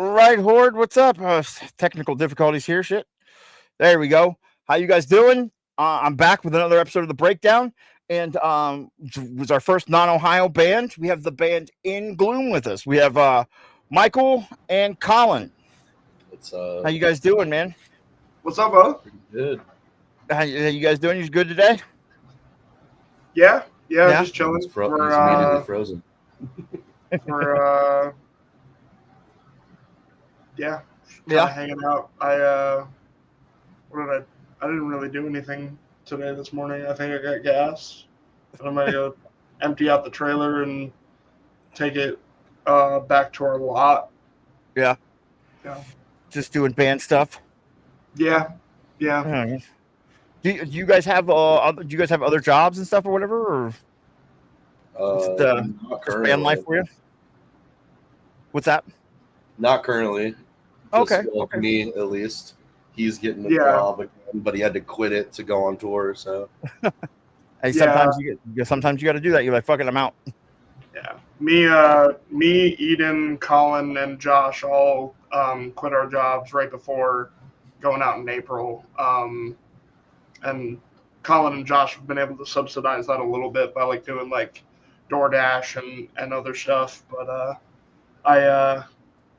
Right, Horde, what's up? Technical difficulties here, shit. There we go. How you guys doing? I'm back with another episode of The Breakdown, and it was our first non-Ohio band. We have the band In Gloom with us. We have Michael and Colin. It's How you guys doing, man? What's up, bro? pretty good. How you guys doing? You good today? Yeah, Yeah? just chilling. He's immediately frozen. We're Yeah. hanging out. I didn't really do anything today this morning. I think I got gas, and I'm gonna go empty out the trailer and take it back to our lot. Yeah. Yeah. Just doing band stuff. Yeah. Do you guys have other jobs and stuff or whatever, or Not just currently. band life for you? What's that? Not currently. Okay. Me at least. He's getting a Yeah. job again, but he had to quit it to go on tour. So Hey, sometimes you got to do that. You're like, fuck it, I'm out. Yeah. Me, Eden, Colin, and Josh all quit our jobs right before going out in April. And Colin and Josh have been able to subsidize that a little bit by like doing like DoorDash and other stuff. But I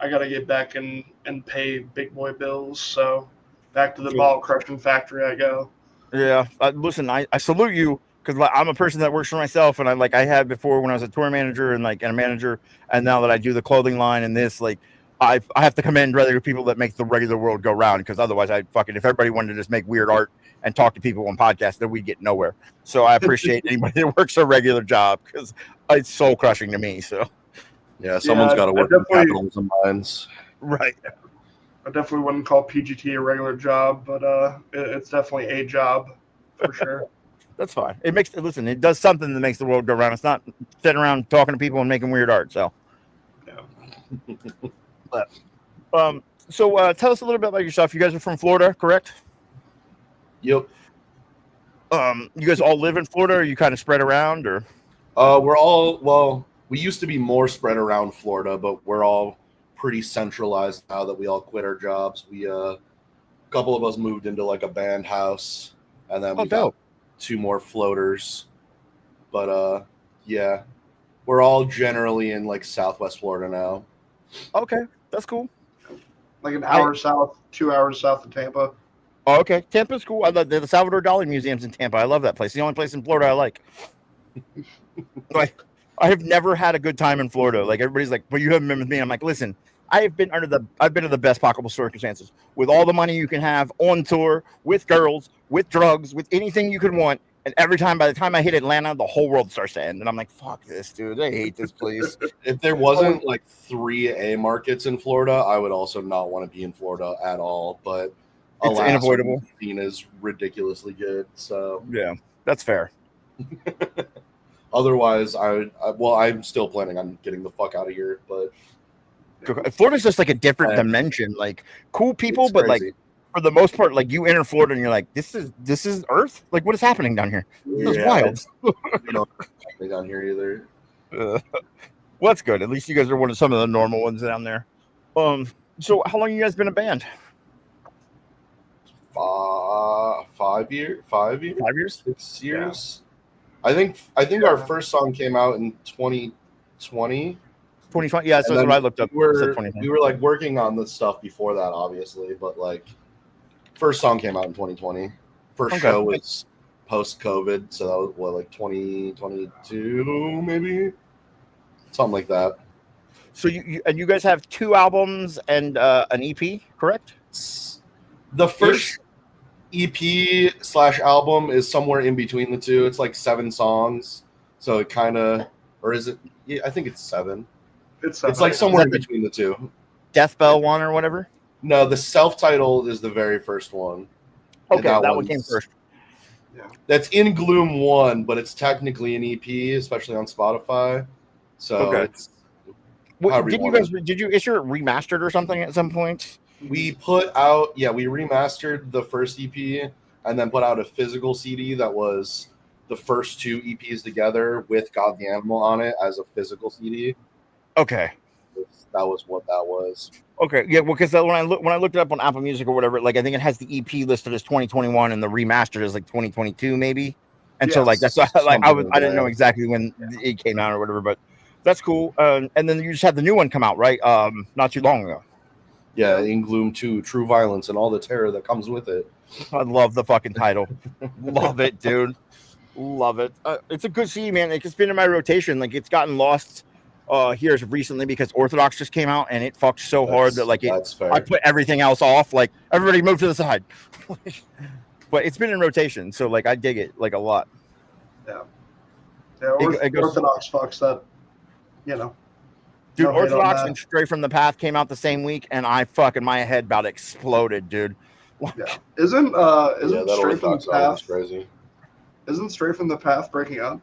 gotta get back and pay big boy bills. So back to the ball crushing factory I go. Yeah. Listen, I salute you because I'm a person that works for myself, and I had before when I was a tour manager and a manager, and now that I do the clothing line and this, I have to commend regular people that make the regular world go round, because otherwise if everybody wanted to just make weird art and talk to people on podcasts, then we'd get nowhere. So I appreciate anybody that works a regular job, because it's soul crushing to me. So yeah, someone's got to work in capitalism mines. right. I definitely wouldn't call PGT a regular job, but it's definitely a job for sure. That's fine. It does something that makes the world go round. It's not sitting around talking to people and making weird art. So Yeah. but tell us a little bit about yourself. You guys are from Florida, correct? Yep. You guys all live in Florida, or are you kind of spread around, or? We used to be more spread around Florida, but we're all pretty centralized now that we all quit our jobs. A couple of us moved into like a band house, and then we got 2 more floaters. But yeah, we're all generally in like Southwest Florida now. Okay, that's cool. Like an hour south, 2 hours south of Tampa. Oh, okay. Tampa's cool. I love the Salvador Dali Museum's in Tampa. I love that place. The only place in Florida I like. I have never had a good time in Florida. Like, everybody's like, "Well, you haven't been with me." I'm like, listen, I've been in the best possible circumstances, with all the money you can have, on tour, with girls, with drugs, with anything you could want. And by the time I hit Atlanta, the whole world starts to end. And I'm like, fuck this, dude. I hate this place. If there wasn't like 3 A markets in Florida, I would also not want to be in Florida at all. But it's unavoidable. Is ridiculously good. So yeah, that's fair. Otherwise, I'm still planning on getting the fuck out of here. But Florida's just like a different dimension. Like, cool people, but crazy. Like, for the most part, like, you enter Florida and you're like, this is Earth. Like, what is happening down here? This is wild. You don't down here either. Well, that's good. At least you guys are one of some of the normal ones down there. So how long have you guys been a band? 5 years. 5 years? 6 years. Yeah. I think our first song came out in 2020. 2020. Yeah, that's what I looked up. We were like working on this stuff before that, obviously, but like first song came out in 2020. First show was post-COVID, so that was what, like 2022, maybe, something like that. So you guys have 2 albums and an EP, correct? The first EP/album is somewhere in between the 2. It's like 7 songs, so it kind of, or is it? Yeah, I think it's 7. It's like somewhere in between the 2. Death Bell one or whatever? No, the self-titled is the very first one. Okay, that one came first. Yeah. That's In Gloom 1, but it's technically an EP, especially on Spotify. So it's did you issue it remastered or something at some point? We remastered the first EP and then put out a physical CD that was the first 2 EPs together with God the Animal on it as a physical CD. Okay. that was what that was. Okay, yeah, well, because when I looked it up on Apple Music or whatever, like I think it has the EP listed as 2021 and the remastered is like 2022 maybe, and so like that's why, like I didn't know exactly when it came out or whatever, but that's cool. And then you just had the new one come out, right? Not too long ago. Yeah, In Gloom 2, True Violence, and all the terror that comes with it. I love the fucking title. Love it, dude. Love it. It's a good CD, man. It's been in my rotation. Like it's gotten lost here recently because Orthodox just came out and it fucked so hard that like I put everything else off. Like everybody moved to the side. But it's been in rotation, so like I dig it like a lot. Yeah. Orthodox fucks that, you know. Dude, Orthodox and Stray from the Path came out the same week, and my head about exploded, dude. Yeah. Isn't Stray from the Path crazy? Isn't Stray from the Path breaking up?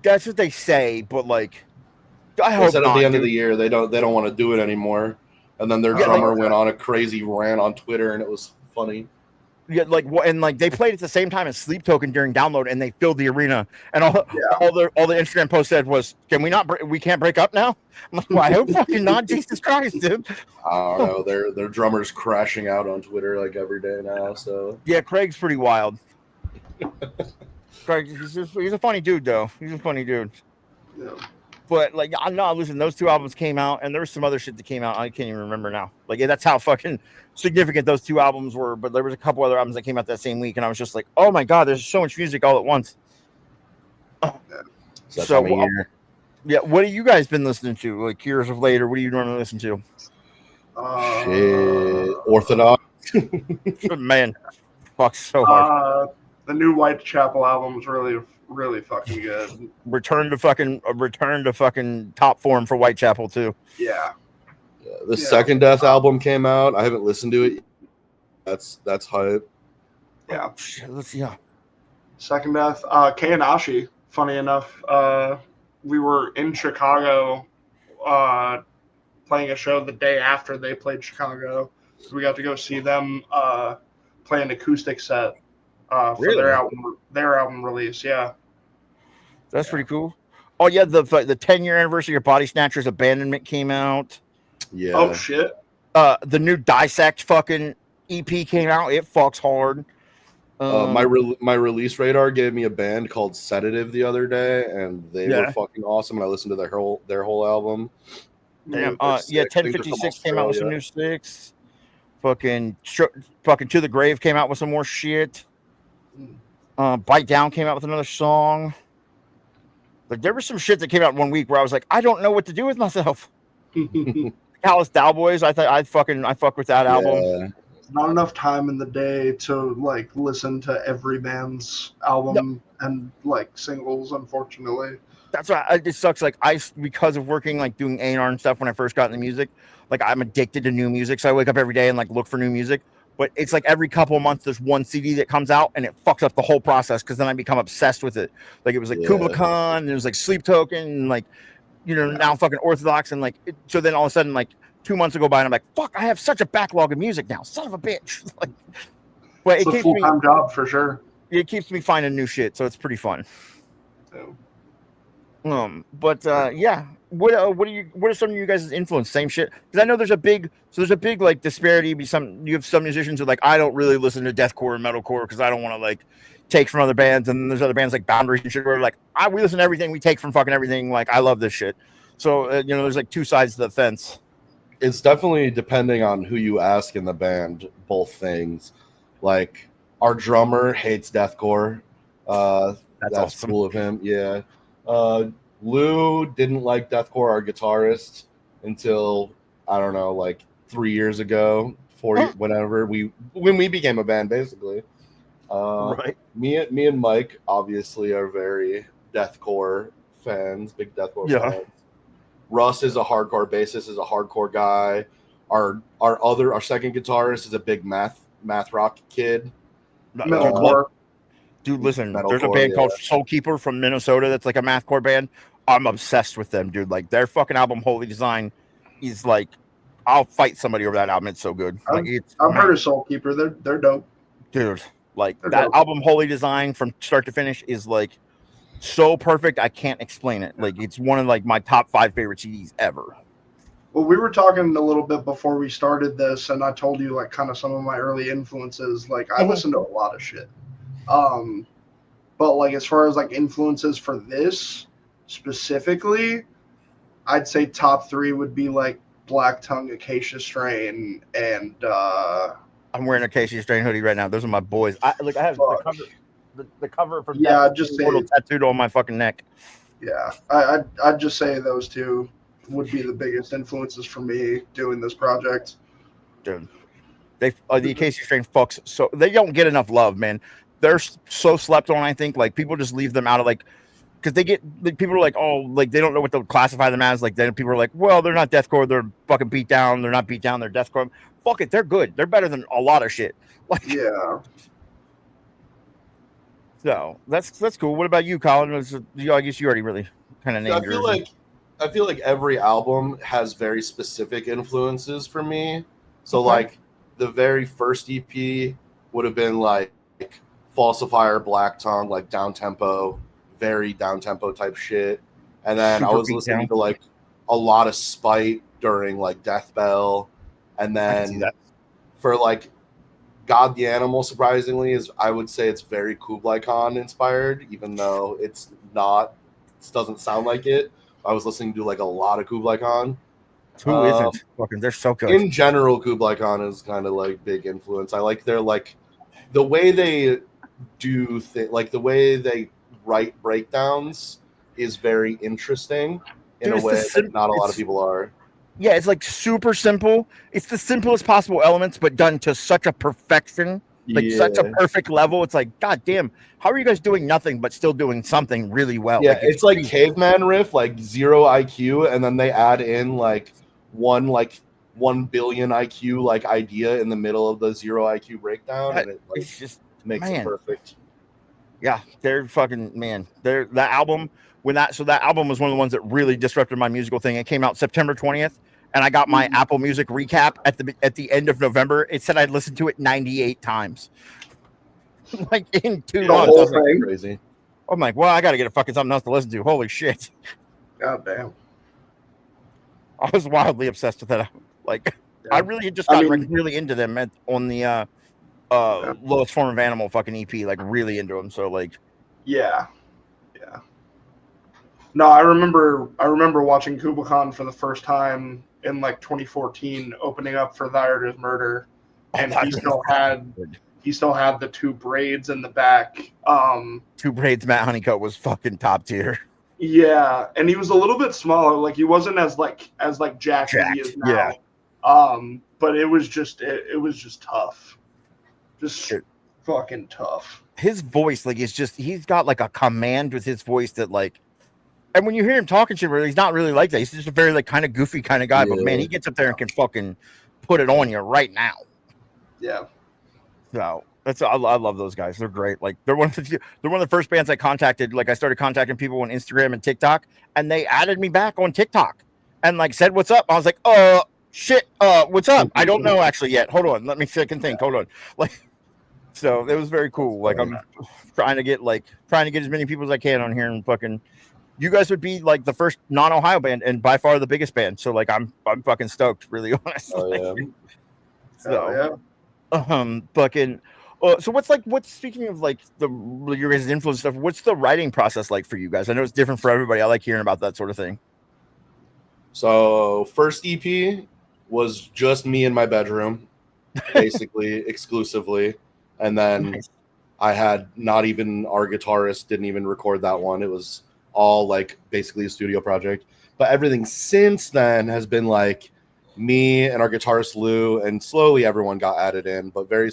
That's what they say, but like, I hope said not, at the end of the year they don't want to do it anymore, and then their drummer went on a crazy rant on Twitter, and it was funny. Yeah, like and like they played at the same time as Sleep Token during download, and they filled the arena. And all the Instagram post said was, "Can we not? We can't break up now." I'm like, well, I hope fucking not. Jesus Christ, dude. I don't know. Their drummer's crashing out on Twitter like every day now. So yeah, Craig's pretty wild. Craig, he's a funny dude, though. He's a funny dude. Yeah. But like, I'm not listen. Those two albums came out, and there was some other shit that came out. I can't even remember now. Like, that's how fucking significant those two albums were. But there was a couple other albums that came out that same week, and I was just like, oh my god, there's so much music all at once. So yeah, what have you guys been listening to? Like years of later, what do you normally listen to? Shit, Orthodox. Man, fuck so hard. The new Whitechapel album is really fucking good. Return to fucking top form for Whitechapel too. Yeah. The Second Death album came out. I haven't listened to it. That's hype. Yeah. Let's see. Second Death. Kanashi. Funny enough, we were in Chicago, playing a show the day after they played Chicago. So we got to go see them play an acoustic set. For their album release, yeah. That's pretty cool. Oh yeah, the 10-year anniversary of Body Snatchers Abandonment came out. Yeah. Oh shit. The new Dissect fucking EP came out. It fucks hard. My release radar gave me a band called Sedative the other day, and they were fucking awesome. And I listened to their whole album. Damn. 1056 came out with some new sticks. Fucking To the Grave came out with some more shit. Bite Down came out with another song. Like there was some shit that came out one week where I was like, I don't know what to do with myself. Callous Cowboys, I fuck with that album. Not enough time in the day to like listen to every band's album and like singles, unfortunately. That's why it sucks. Like because of working like doing A&R and stuff when I first got into music, like I'm addicted to new music. So I wake up every day and like look for new music. But it's like every couple of months there's one CD that comes out and it fucks up the whole process because then I become obsessed with it. Like it was like Kubla Khan, and it was like Sleep Token, and like now fucking Orthodox, and like so then all of a sudden like 2 months go by and I'm like, fuck, I have such a backlog of music now, son of a bitch. Like, but it's a full-time job for sure. It keeps me finding new shit, so it's pretty fun. Yeah. What are some of you guys' influence? Same shit? Because I know there's a big like disparity. You have some musicians who are like, I don't really listen to deathcore and metalcore because I don't want to like take from other bands, and then there's other bands like Boundaries and shit where like we listen to everything, we take from fucking everything. Like I love this shit. So there's like two sides to the fence. It's definitely depending on who you ask in the band. Both things. Like our drummer hates deathcore. That's awesome. Cool of him. Yeah. Lou didn't like deathcore, our guitarist, until I don't know, like 3 years ago, 4 years, when we became a band, basically. Right. Me and Mike obviously are very deathcore fans, big deathcore fans. Russ is a hardcore bassist, is a hardcore guy. Our second guitarist is a big math rock kid. Metalcore. Dude, listen, there's a band called Soulkeeper from Minnesota that's like a mathcore band. I'm obsessed with them, dude. Like their fucking album Holy Design is like, I'll fight somebody over that album. It's so good. Like I've heard of Soulkeeper. They're dope. Dude, like that album Holy Design from start to finish is like so perfect. I can't explain it. Like it's one of like my top 5 favorite CDs ever. Well, we were talking a little bit before we started this, and I told you like kind of some of my early influences. Like I listen to a lot of shit. But like as far as like influences for this specifically, I'd say top 3 would be like Black Tongue, Acacia Strain, and I'm wearing a Acacia Strain hoodie right now. Those are my boys. I have the cover for I'd just say tattooed on my fucking neck. Yeah, I'd just say those 2 would be the biggest influences for me doing this project. Dude, the Acacia Strain fucks, so they don't get enough love, man. They're so slept on. I think like people just leave them out of like, because they get like, people are like, oh, like they don't know what to classify them as. Like then people are like, well, they're not deathcore, they're fucking beat down. They're not beat down, they're deathcore. Fuck it, they're good. They're better than a lot of shit. Like yeah. So that's cool. What about you, Colin? I guess you already really kind of named yours. I feel like every album has very specific influences for me. So like the very first EP would have been like Falsifier, Black Tongue, like down tempo, very down tempo type shit. And then I was listening to like a lot of Spite during like Death Bell. And then for like God the Animal, surprisingly, I would say it's very Kublai Khan inspired, even though it's not. It doesn't sound like it. I was listening to like a lot of Kublai Khan. Who isn't? Fucking, they're so good. In general, Kublai Khan is kind of like big influence. I like their like the way they do like the way they write breakdowns is very interesting in a way that not a lot of people are. Yeah, it's like super simple. It's the simplest possible elements, but done to such a perfection, like such a perfect level. It's like, god damn, how are you guys doing nothing but still doing something really well? Yeah, it's like caveman riff, like 0 IQ, and then they add in like 1 billion IQ like idea in the middle of the 0 IQ breakdown, and it like it's just makes it perfect. Yeah, they're fucking man. That album that album was one of the ones that really disrupted my musical thing. It came out September 20th, and I got my Apple Music recap at the end of November. It said I'd listened to it 98 times, like in 2 months. I was like, crazy. I'm like, well, I got to get a fucking something else to listen to. Holy shit! God damn. I was wildly obsessed with that. Like, I really just got really into them on the Lowest Form of Animal fucking EP, like really into them. So like, yeah. No, I remember watching Kublai Khan for the first time in like 2014, opening up for Thy Art Is Murder, and he still had the 2 braids in the back. 2 braids. Matt Honeycutt was fucking top tier. Yeah, and he was a little bit smaller. Like he wasn't as jacked as he is now. Yeah. But it was just tough. Just fucking tough. His voice, like, he's got like a command with his voice that like, and when you hear him talking shit, he's not really like that. He's just a very like kind of goofy kind of guy. But man, he gets up there and can fucking put it on you right now. Yeah. So I love those guys. They're great. Like they're one of the first bands I contacted. Like I started contacting people on Instagram and TikTok, and they added me back on TikTok and like said, "What's up?" I was like, shit. What's up? I don't know actually yet. Hold on. Let me see. I can think. Hold on. Like, so it was very cool. Like I'm trying to get as many people as I can on here, and fucking, you guys would be like the first non-Ohio band and by far the biggest band. So like I'm fucking stoked, really honestly. Oh, yeah. So fucking. So what's speaking of like your guys' influence stuff? What's the writing process like for you guys? I know it's different for everybody. I like hearing about that sort of thing. So first EP was just me in my bedroom, basically exclusively, and then I had not even our guitarist didn't even record that one. It was all like basically a studio project. But everything since then has been like me and our guitarist Lou, and slowly everyone got added in. But very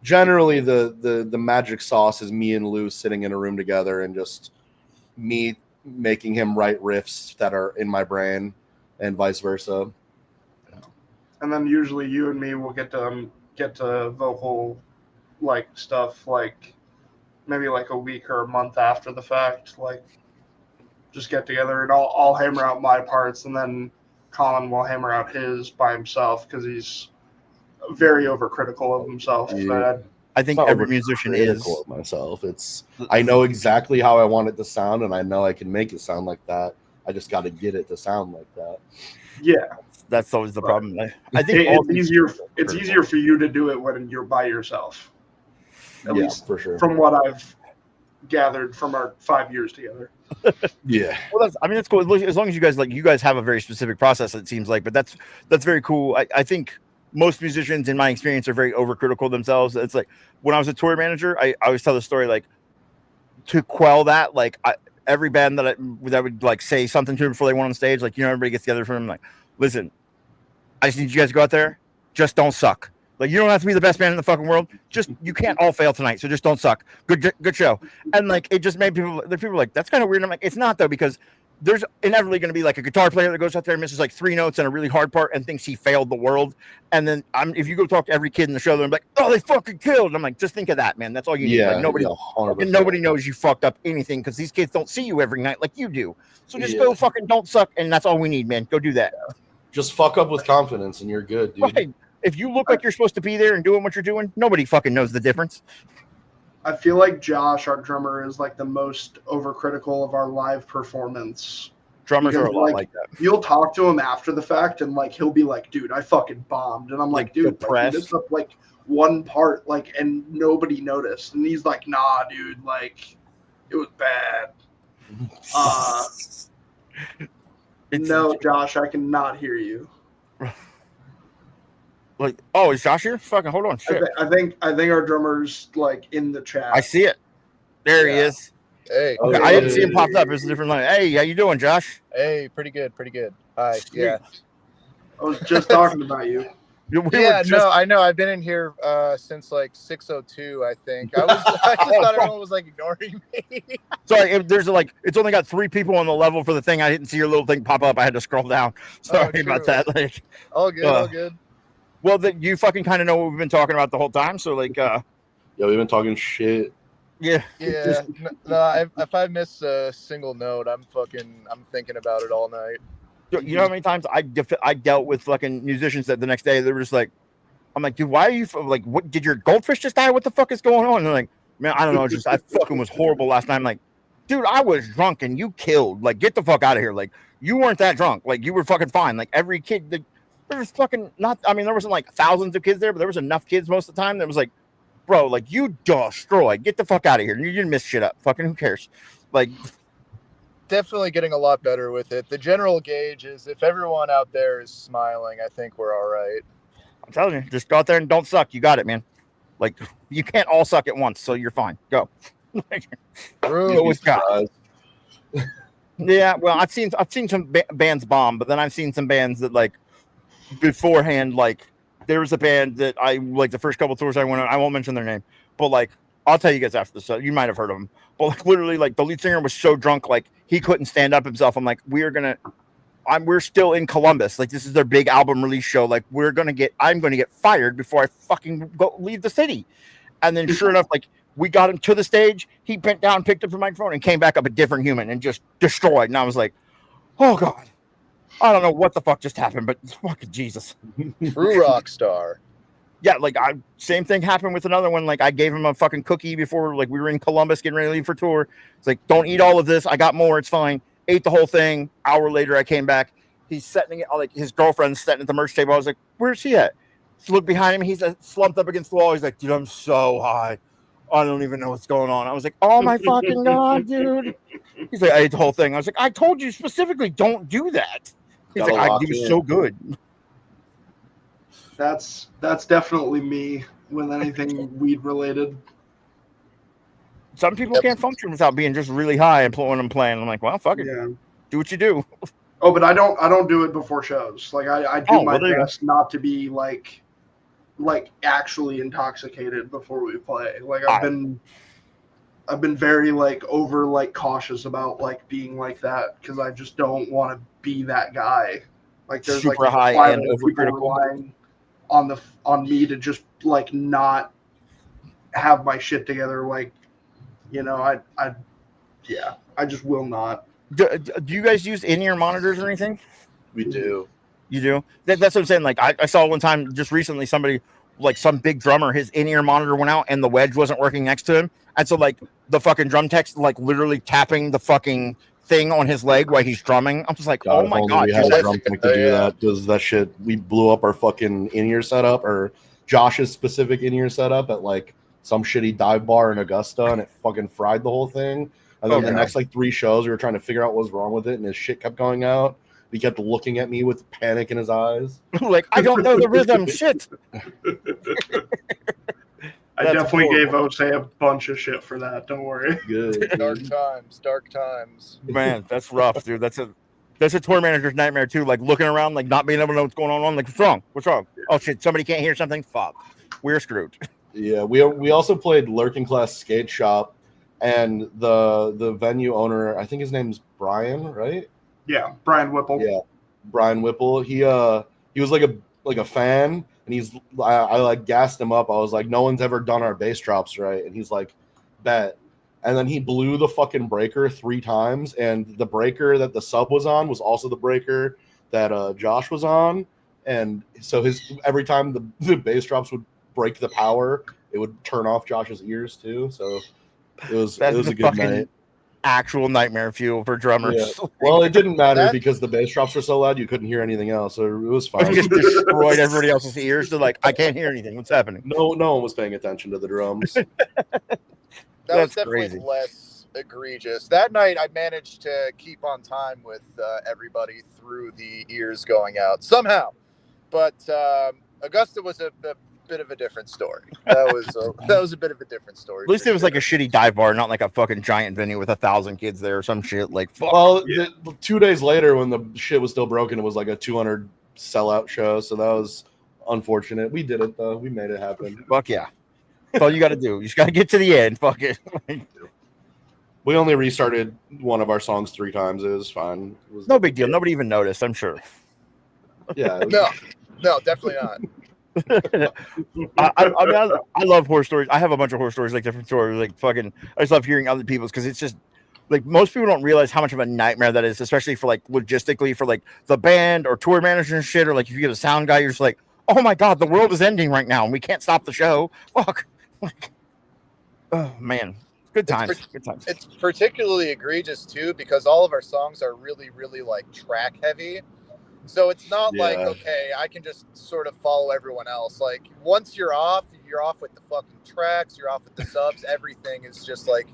generally, the magic sauce is me and Lou sitting in a room together and just me making him write riffs that are in my brain, and vice versa. And then usually you and me will get to vocal like stuff like maybe like a week or a month after the fact, like just get together and I'll hammer out my parts, and then Colin will hammer out his by himself because he's very overcritical of himself. Yeah. I think every musician is. Myself, I know exactly how I want it to sound, and I know I can make it sound like that. I just got to get it to sound like that. Yeah, That's always the problem. I think it's easier. It's easier for you to do it when you're by yourself. At least for sure. From what I've gathered from our 5 years together. Yeah. Well, that's cool. As long as you guys have a very specific process, it seems like. But that's very cool. I think most musicians, in my experience, are very overcritical themselves. It's like when I was a tour manager, I always tell the story like to quell that. Like every band that would like say something to them before they went on stage, like everybody gets together for them, like, listen, I just need you guys to go out there, just don't suck. Like, you don't have to be the best band in the fucking world. Just, you can't all fail tonight, so just don't suck. Good show. And like, it just made people like, that's kind of weird. And I'm like, it's not though, because there's inevitably going to be like a guitar player that goes out there and misses like 3 notes and a really hard part and thinks he failed the world. And then if you go talk to every kid in the show, they're like, oh, they fucking killed. And I'm like, just think of that, man. That's all you need. Like, nobody knows you fucked up anything because these kids don't see you every night like you do. So just go fucking don't suck, and that's all we need, man. Go do that. Just fuck up with confidence and you're good, dude. Right. If you look like you're supposed to be there and doing what you're doing, nobody fucking knows the difference. I feel like Josh, our drummer, is like the most overcritical of our live performance. Drummers are a lot like that. You'll talk to him after the fact, and like he'll be like, "Dude, I fucking bombed," and I'm like, "Dude, like, you missed up like one part, like, and nobody noticed." And he's like, "Nah, dude, like, it was bad." No, Josh, I cannot hear you. Like, oh, is Josh here? Fucking hold on. Shit. I think our drummer's like in the chat. I see it. There he is. Hey. Okay, I didn't see him popped up. It's a different line. Hey, how you doing, Josh? Hey, pretty good. Hi. Yeah. I was just talking about you. No, I know. I've been in here since like 6:02, I think. I just thought everyone was like ignoring me. Sorry, there's like it's only got 3 people on the level for the thing. I didn't see your little thing pop up. I had to scroll down. Sorry about that. Like, all good. Well, you fucking kind of know what we've been talking about the whole time. So like, yeah, we've been talking shit. Yeah. No, if I miss a single note, I'm thinking about it all night. You know how many times I dealt with fucking musicians that the next day they were just like, I'm like, dude, why are you like, what did your goldfish just die? What the fuck is going on? And they're like, man, I don't know. I fucking was horrible last night. I'm like, dude, I was drunk and you killed. Like, get the fuck out of here. Like, you weren't that drunk. Like, you were fucking fine. Like, every kid, there was fucking not. I mean, there wasn't like thousands of kids there, but there was enough kids most of the time that was like, bro, like you destroyed. Get the fuck out of here. You didn't miss shit up. Fucking who cares? Like. Definitely getting a lot better with it. The general gauge is if everyone out there is smiling, I think we're all right. I'm telling you, just go out there and don't suck. You got it, man. Like, you can't all suck at once, so you're fine. Go. Yeah, well, I've seen some bands bomb, but then I've seen some bands that like beforehand, like there was a band that I like the first couple tours I went on. I won't mention their name, but like I'll tell you guys after this. So you might have heard of them. But like literally, like the lead singer was so drunk, like he couldn't stand up himself. I'm like, we're still in Columbus. Like this is their big album release show. Like I'm gonna get fired before I fucking leave the city. And then sure enough, like we got him to the stage. He bent down, picked up the microphone, and came back up a different human and just destroyed. And I was like, oh God, I don't know what the fuck just happened, but fucking Jesus. True rock star. Yeah, like same thing happened with another one. Like I gave him a fucking cookie before, like we were in Columbus getting ready to leave for tour. It's like, don't eat all of this. I got more. It's fine. Ate the whole thing. Hour later, I came back. He's setting it, like his girlfriend's sitting at the merch table. I was like, where's he at? So look behind him. He's slumped up against the wall. He's like, dude, I'm so high. I don't even know what's going on. I was like, oh my fucking God, dude. He's like, I ate the whole thing. I was like, I told you specifically, don't do that. He's like, he was so good. That's definitely me with anything weed related. Some people can't function without being just really high and when I'm playing. I'm like, well, fuck it. Yeah. Do what you do. Oh, but I don't do it before shows. Like I do my best not to be like actually intoxicated before we play. Like I've been very like over like cautious about like being like that because I just don't want to be that guy. Like there's super like high and overcritical on me to just like not have my shit together. Like, you know, I just will not. Do you guys use in-ear monitors or anything? We do. You do? That's what I'm saying. Like I saw one time just recently somebody, like some big drummer, his in-ear monitor went out and the wedge wasn't working next to him. And so like the fucking drum tech's like literally tapping the fucking thing on his leg while he's drumming. I'm just like, God, oh if my only god, we had dude, a drum tech to do that, because that shit, we blew up our fucking in-ear setup, or Josh's specific in-ear setup at like some shitty dive bar in Augusta, and it fucking fried the whole thing. And then the next like 3 shows, we were trying to figure out what was wrong with it, and his shit kept going out. He kept looking at me with panic in his eyes. like I don't know the rhythm. Shit. I definitely gave Ose a bunch of shit for that. Don't worry. Good. Dark times. Man, that's rough, dude. That's a tour manager's nightmare too. Like looking around, like not being able to know what's going on. Like, what's wrong? What's wrong? Oh shit, somebody can't hear something. Fuck, we're screwed. Yeah, we also played Lurking Class Skate Shop, and the venue owner, I think his name's Brian, right? Yeah, Brian Whipple. Yeah, Brian Whipple. He was like a fan, and I like gassed him up. I was like, no one's ever done our bass drops right, and he's like, bet. And then he blew the fucking breaker 3 times, and the breaker that the sub was on was also the breaker that Josh was on, and so every time the bass drops would break the power, it would turn off Josh's ears too. So it was a good night. Actual nightmare fuel for drummers. Yeah. Well, it didn't matter because the bass drops were so loud you couldn't hear anything else, so it was fine. It just destroyed everybody else's ears. They're like, I can't hear anything. What's happening? No one was paying attention to the drums. That was definitely less egregious. That night, I managed to keep on time with everybody through the ears going out somehow. But Augusta was a bit of a different story. That was a bit of a different story. At least it was like a shitty dive bar, not like a fucking giant venue with 1,000 kids there or some shit. Like, fuck. Well, 2 days later, when the shit was still broken, it was like a 200 sellout show. So that was unfortunate. We did it though. We made it happen. Fuck yeah. That's all you got to do. You just got to get to the end. Fuck it. We only restarted one of our songs 3 times. It was fine. It was no big deal. Nobody even noticed, I'm sure. Yeah. No, definitely not. I love horror stories. I have a bunch of horror stories, like different stories. Like fucking, I just love hearing other people's, because it's just like most people don't realize how much of a nightmare that is, especially for like logistically for like the band or tour manager and shit, or like if you get a sound guy, you're just like, oh my god, the world is ending right now and we can't stop the show. Fuck. Oh man, good times. Good times. It's particularly egregious too because all of our songs are really, really like track heavy. So it's not like, okay, I can just sort of follow everyone else. Like once you're off with the fucking tracks, you're off with the subs. Everything is just like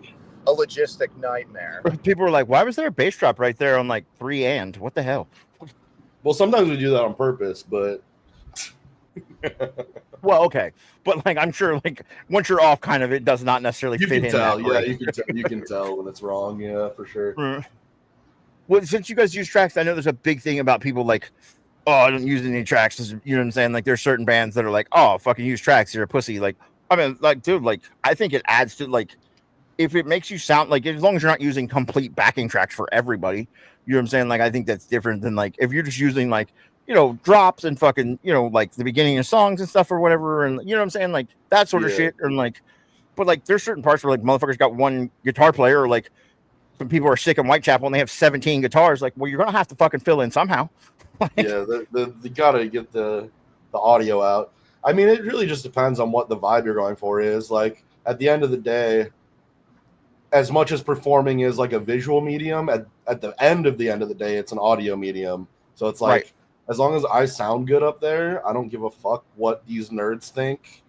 a logistic nightmare. People were like, why was there a bass drop right there on like 3 and? What the hell? Well, sometimes we do that on purpose, but well, okay, but like I'm sure, like once you're off, kind of it does not necessarily fit in. Tell, yeah, you can tell when it's wrong. Yeah, for sure. Well, since you guys use tracks, I know there's a big thing about people like, oh, I don't use any tracks. You know what I'm saying? Like there's certain bands that are like, oh, fucking use tracks, you're a pussy. Like, I mean, like, dude, like I think it adds to like, if it makes you sound like, as long as you're not using complete backing tracks for everybody, you know what I'm saying? Like I think that's different than like if you're just using like, you know, drops and fucking, you know, like the beginning of songs and stuff or whatever. And you know what I'm saying? Like that sort of shit. And like, but like there's certain parts where like motherfuckers got one guitar player, or like when people are sick in Whitechapel and they have 17 guitars, like, well, you're going to have to fucking fill in somehow. Yeah. You got to get the audio out. I mean, it really just depends on what the vibe you're going for is. Like at the end of the day, as much as performing is like a visual medium, at the end of the day, it's an audio medium. So it's like, as long as I sound good up there, I don't give a fuck what these nerds think.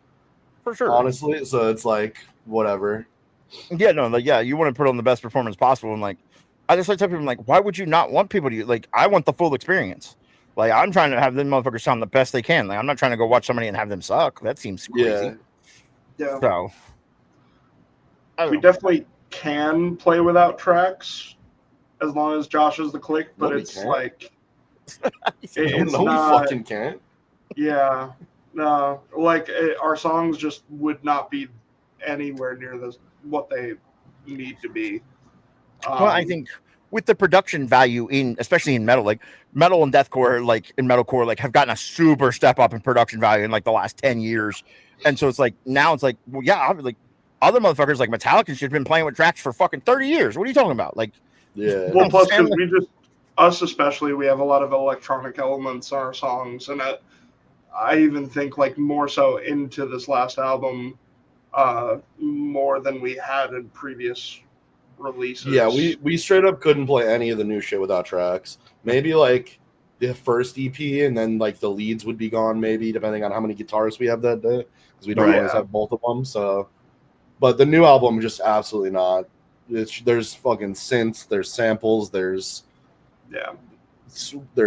For sure. Honestly. So it's like, whatever. Yeah, no, like, yeah, you want to put on the best performance possible. And like, I just like tell people, like, why would you not want people to, like, I want the full experience. Like, I'm trying to have them motherfuckers sound the best they can. Like, I'm not trying to go watch somebody and have them suck. That seems crazy. Yeah. So, we definitely can play without tracks as long as Josh is the click, but it's like, it's no, not, we fucking can't. Yeah, no, like our songs just would not be anywhere near what they need to be. Well, I think with the production value especially in metal, like metal and deathcore, like in metalcore, like have gotten a super step up in production value in like the last 10 years. And so it's like, now it's like, well, yeah, like other motherfuckers like Metallica and shit have been playing with tracks for fucking 30 years. What are you talking about? Like, yeah. Well, plus because us especially, we have a lot of electronic elements in our songs, and I even think like more so into this last album, more than we had in previous releases. Yeah, we straight up couldn't play any of the new shit without tracks. Maybe like the first EP, and then like the leads would be gone, maybe depending on how many guitarists we have that day, because we don't always have both of them. So, but the new album, just absolutely not. There's fucking synths, there's samples, there's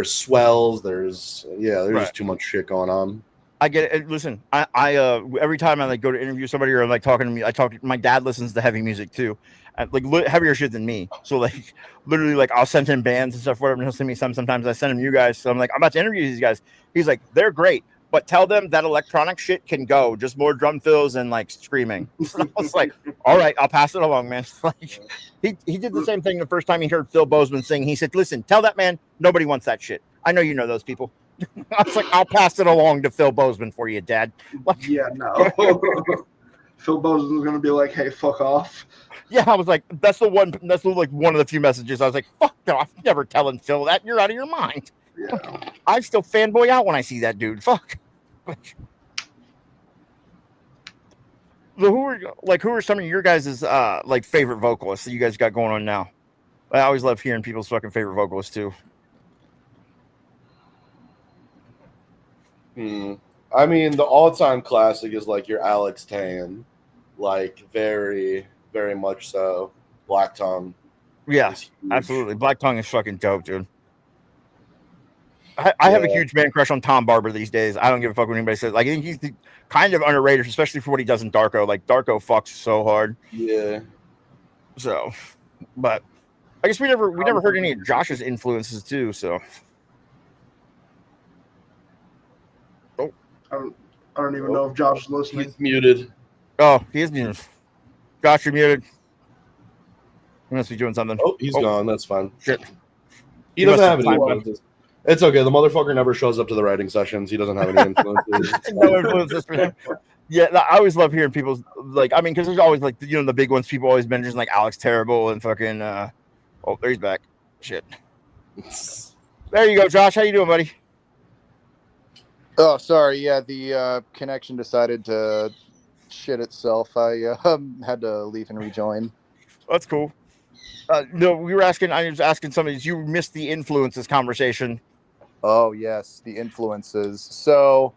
swells, there's just too much shit going on. I get it. Listen, I every time I like go to interview somebody or I'm like talking to me, my dad listens to heavy music too, like heavier shit than me. So like literally like I'll send him bands and stuff, whatever, and he'll send me some. Sometimes I send him you guys. So I'm like, I'm about to interview these guys. He's like, they're great, but tell them that electronic shit can go, just more drum fills and like screaming. So I was like, all right, I'll pass it along, man. Like he did the same thing the first time he heard Phil Bozeman sing. He said, listen, tell that man nobody wants that shit. I know you know those people. I was like, I'll pass it along to Phil Bozeman for you, Dad. Like, yeah, no. Phil Bozeman's gonna be like, "Hey, fuck off." Yeah, I was like, that's one of the few messages. I was like, fuck no, I'm never telling Phil that. You're out of your mind. Yeah. I still fanboy out when I see that dude. Fuck. Who are some of your guys' like favorite vocalists that you guys got going on now? I always love hearing people's fucking favorite vocalists too. I mean, the all-time classic is like your Alex Tan, like very, very much so. Black Tongue. Yeah, absolutely. Black Tongue is fucking dope, dude. I have a huge man crush on Tom Barber these days. I don't give a fuck what anybody says. Like, I think he's kind of underrated, especially for what he does in Darko. Like, Darko fucks so hard. Yeah. So, but I guess we never heard any of Josh's influences too. So. I don't even know if Josh is listening. He's muted. Oh, he is muted. Josh, you're muted. He must be doing something. Oh, he's gone. That's fine. Shit. He doesn't have any influences. It's okay. The motherfucker never shows up to the writing sessions. He doesn't have any influences. No influences for him. Yeah, I always love hearing people's like. I mean, because there's always like the big ones. People always mention like Alex Terrible and fucking. Oh, there he's back. Shit. There you go, Josh. How you doing, buddy? Oh, sorry. Yeah, the connection decided to shit itself. I had to leave and rejoin. That's cool. No, we were asking. I was asking somebody. You missed the influences conversation. Oh yes, the influences. So,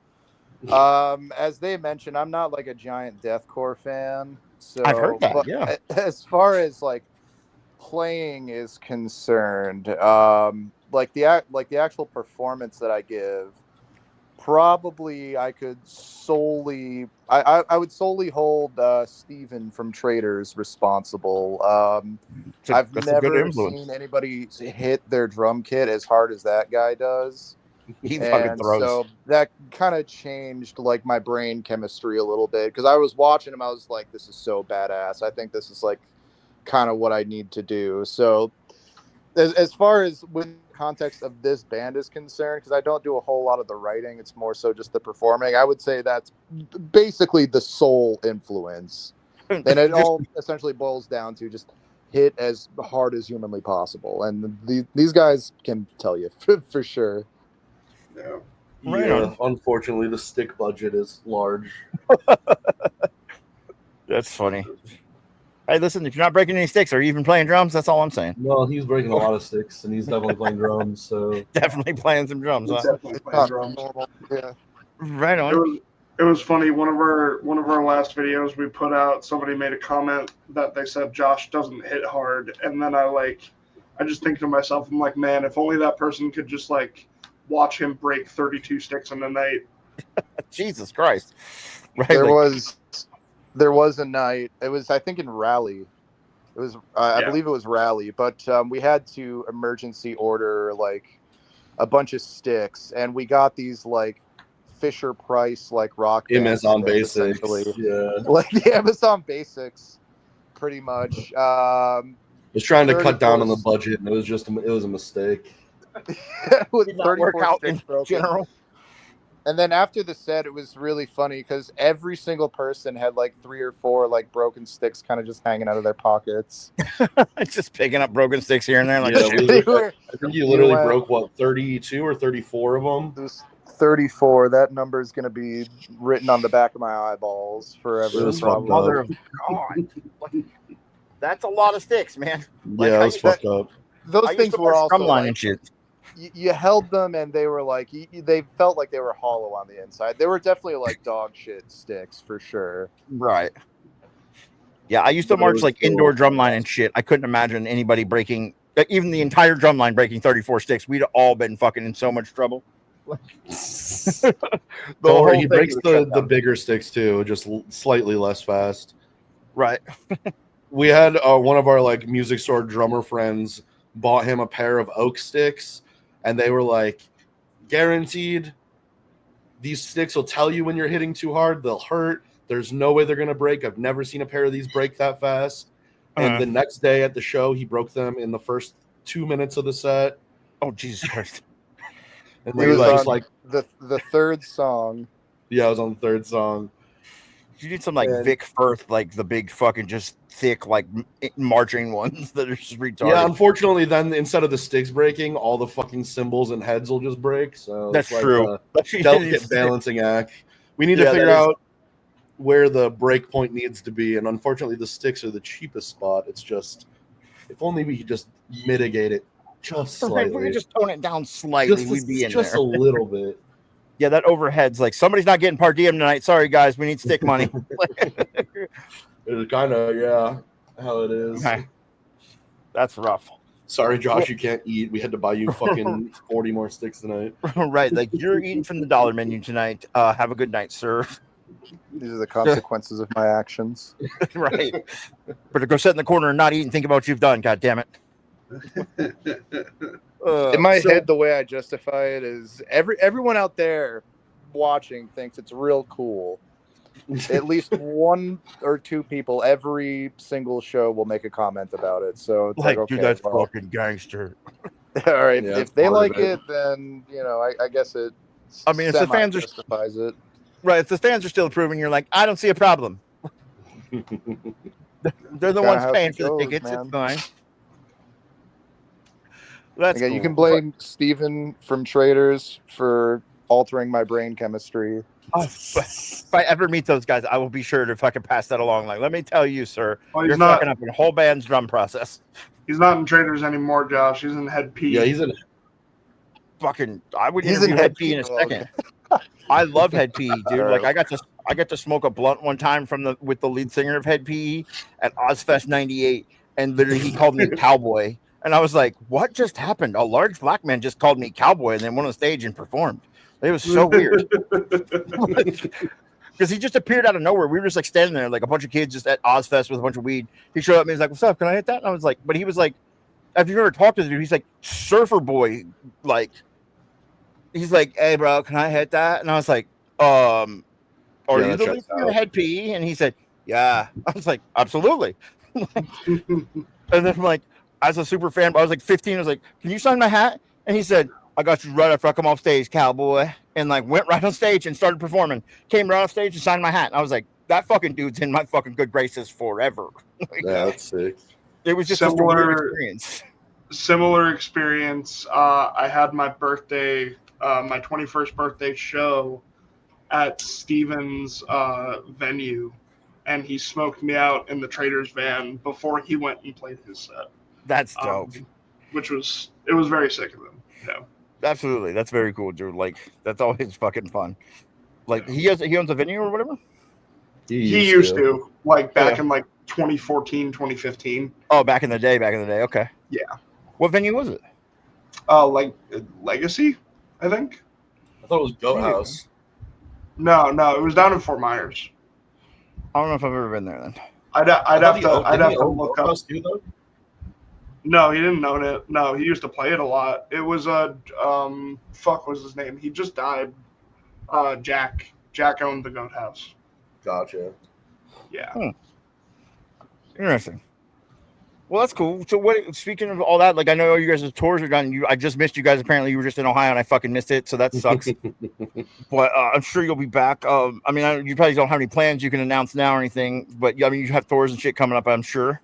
as they mentioned, I'm not like a giant deathcore fan. So I've heard that. Yeah. As far as like playing is concerned, like the actual performance that I give. Probably I could solely I would solely hold Steven from Traders responsible. I've never seen anybody hit their drum kit as hard as that guy does. He fucking throws. So that kind of changed like my brain chemistry a little bit because I was watching him. I was like, this is so badass. I think this is like kind of what I need to do. So as far as with context of this band is concerned, because I don't do a whole lot of the writing, it's more so just the performing. I would say that's basically the sole influence, and it all essentially boils down to just hit as hard as humanly possible. And these guys can tell you for sure. Yeah. Right on. Unfortunately, the stick budget is large. That's funny. Hey, listen, if you're not breaking any sticks, are you even playing drums? That's all I'm saying. No, he's breaking a lot of sticks, and he's definitely playing drums. So definitely playing some drums. Huh? Definitely playing drums. Yeah. Right on. It was funny. One of our last videos we put out, somebody made a comment that they said Josh doesn't hit hard, and then I just think to myself, I'm like, man, if only that person could just like watch him break 32 sticks in a night. Jesus Christ! Right, There was a night. It was, I think, in Raleigh. It was, I believe it was Raleigh. But we had to emergency order like a bunch of sticks, and we got these like Fisher Price like rock Amazon Basics, like the Amazon Basics, pretty much. Was trying to cut down on the budget, and it was a mistake. With did not work out in general. And then after the set, it was really funny because every single person had like 3 or 4 like broken sticks kind of just hanging out of their pockets. Just picking up broken sticks here and there. Like, I think you literally broke, what, 32 or 34 of them? It was 34. That number is going to be written on the back of my eyeballs forever. Mother of God. That's a lot of sticks, man. Like, Yeah, it was fucked up. Those things were also drumline like, and shit. you held them and they were like, they felt like they were hollow on the inside. They were definitely like dog shit sticks for sure. Right. Yeah, I used to march like indoor drumline and shit. I couldn't imagine anybody breaking, even the entire drumline breaking 34 sticks. We'd all been fucking in so much trouble. Don't worry, he breaks the bigger sticks too, just slightly less fast. Right. We had one of our like music store drummer friends bought him a pair of oak sticks, and they were like, guaranteed, these sticks will tell you when you're hitting too hard. They'll hurt. There's no way they're gonna break. I've never seen a pair of these break that fast. And the next day at the show, he broke them in the first 2 minutes of the set. Oh, Jesus Christ. And It was like the third song. Yeah, I was on the third song. You need some like Vic Firth, like the big fucking just thick like marching ones that are just retarded. Yeah, unfortunately, then instead of the sticks breaking, all the fucking cymbals and heads will just break. So that's it's true. Like a delicate balancing act. We need to figure out where the break point needs to be, and unfortunately, the sticks are the cheapest spot. It's just, if only we could just mitigate it just slightly. If we could just tone it down slightly, we'd be in just there. a little bit. Yeah, that overhead's like, somebody's not getting per diem tonight. Sorry, guys, we need stick money. It's kind of, yeah, how it is. Okay. That's rough. Sorry, Josh, you can't eat. We had to buy you fucking 40 more sticks tonight. Right, like you're eating from the dollar menu tonight. Have a good night, sir. These are the consequences of my actions. Right. Better go sit in the corner and not eat and think about what you've done. God damn it. In my head, the way I justify it is everyone out there watching thinks it's real cool. At least one or two people every single show will make a comment about it. So it's like okay, dude, that's fucking gangster. All right, yeah, if they like it, then I guess it. I mean, if the fans justifies it, right? If the fans are still approving, you're like, I don't see a problem. They're the ones paying for the tickets. Man. It's fine. That's cool. You can blame Steven from Traders for altering my brain chemistry. If I ever meet those guys, I will be sure to fucking pass that along. Like, let me tell you, sir, you're fucking up a whole band's drum process. He's not in Traders anymore, Josh. He's in Head P. Yeah, he's in fucking. I would interview Head P in a second. I love Head P, dude. Like, I got to smoke a blunt one time with the lead singer of Head P at Ozfest '98, and literally he called me cowboy. And I was like, what just happened? A large black man just called me cowboy and then went on stage and performed. It was so weird. Because he just appeared out of nowhere. We were just like standing there, like a bunch of kids just at Ozfest with a bunch of weed. He showed up and he's like, what's up? Can I hit that? And I was like, but he was like, have you ever talked to the dude? He's like, surfer boy. Like, he's like, hey, bro, can I hit that? And I was like, are you the lead singer of Head P? And he said, yeah. I was like, absolutely. And then I'm like, as a super fan, I was like 15. I was like, can you sign my hat? And he said, I got you right after I come off stage, cowboy. And like went right on stage and started performing. Came right off stage and signed my hat. And I was like, that fucking dude's in my fucking good graces forever. Like, yeah, that's sick. It was just a weird experience. Similar experience. I had my birthday, my 21st birthday show at Steven's venue. And he smoked me out in the Traders van before he went and played his set. That's dope. It was very sick of him. Yeah. Absolutely. That's very cool, dude. Like, that's always fucking fun. Like, he owns a venue or whatever? He used to. Like, back in, like, 2014, 2015. Oh, back in the day. Okay. Yeah. What venue was it? Like, Legacy, I think. I thought it was Goat House. No, it was down in Fort Myers. I don't know if I've ever been there then. I'd have to look up. No, he didn't own it. No, he used to play it a lot. It was fuck was his name? He just died. Jack. Jack owned the Goat House. Gotcha. Yeah. Interesting. Well, that's cool. So, speaking of all that, like, I know you guys' tours are done. I just missed you guys. Apparently, you were just in Ohio, and I fucking missed it. So that sucks. But I'm sure you'll be back. I mean, you probably don't have any plans you can announce now or anything. But I mean, you have tours and shit coming up, I'm sure.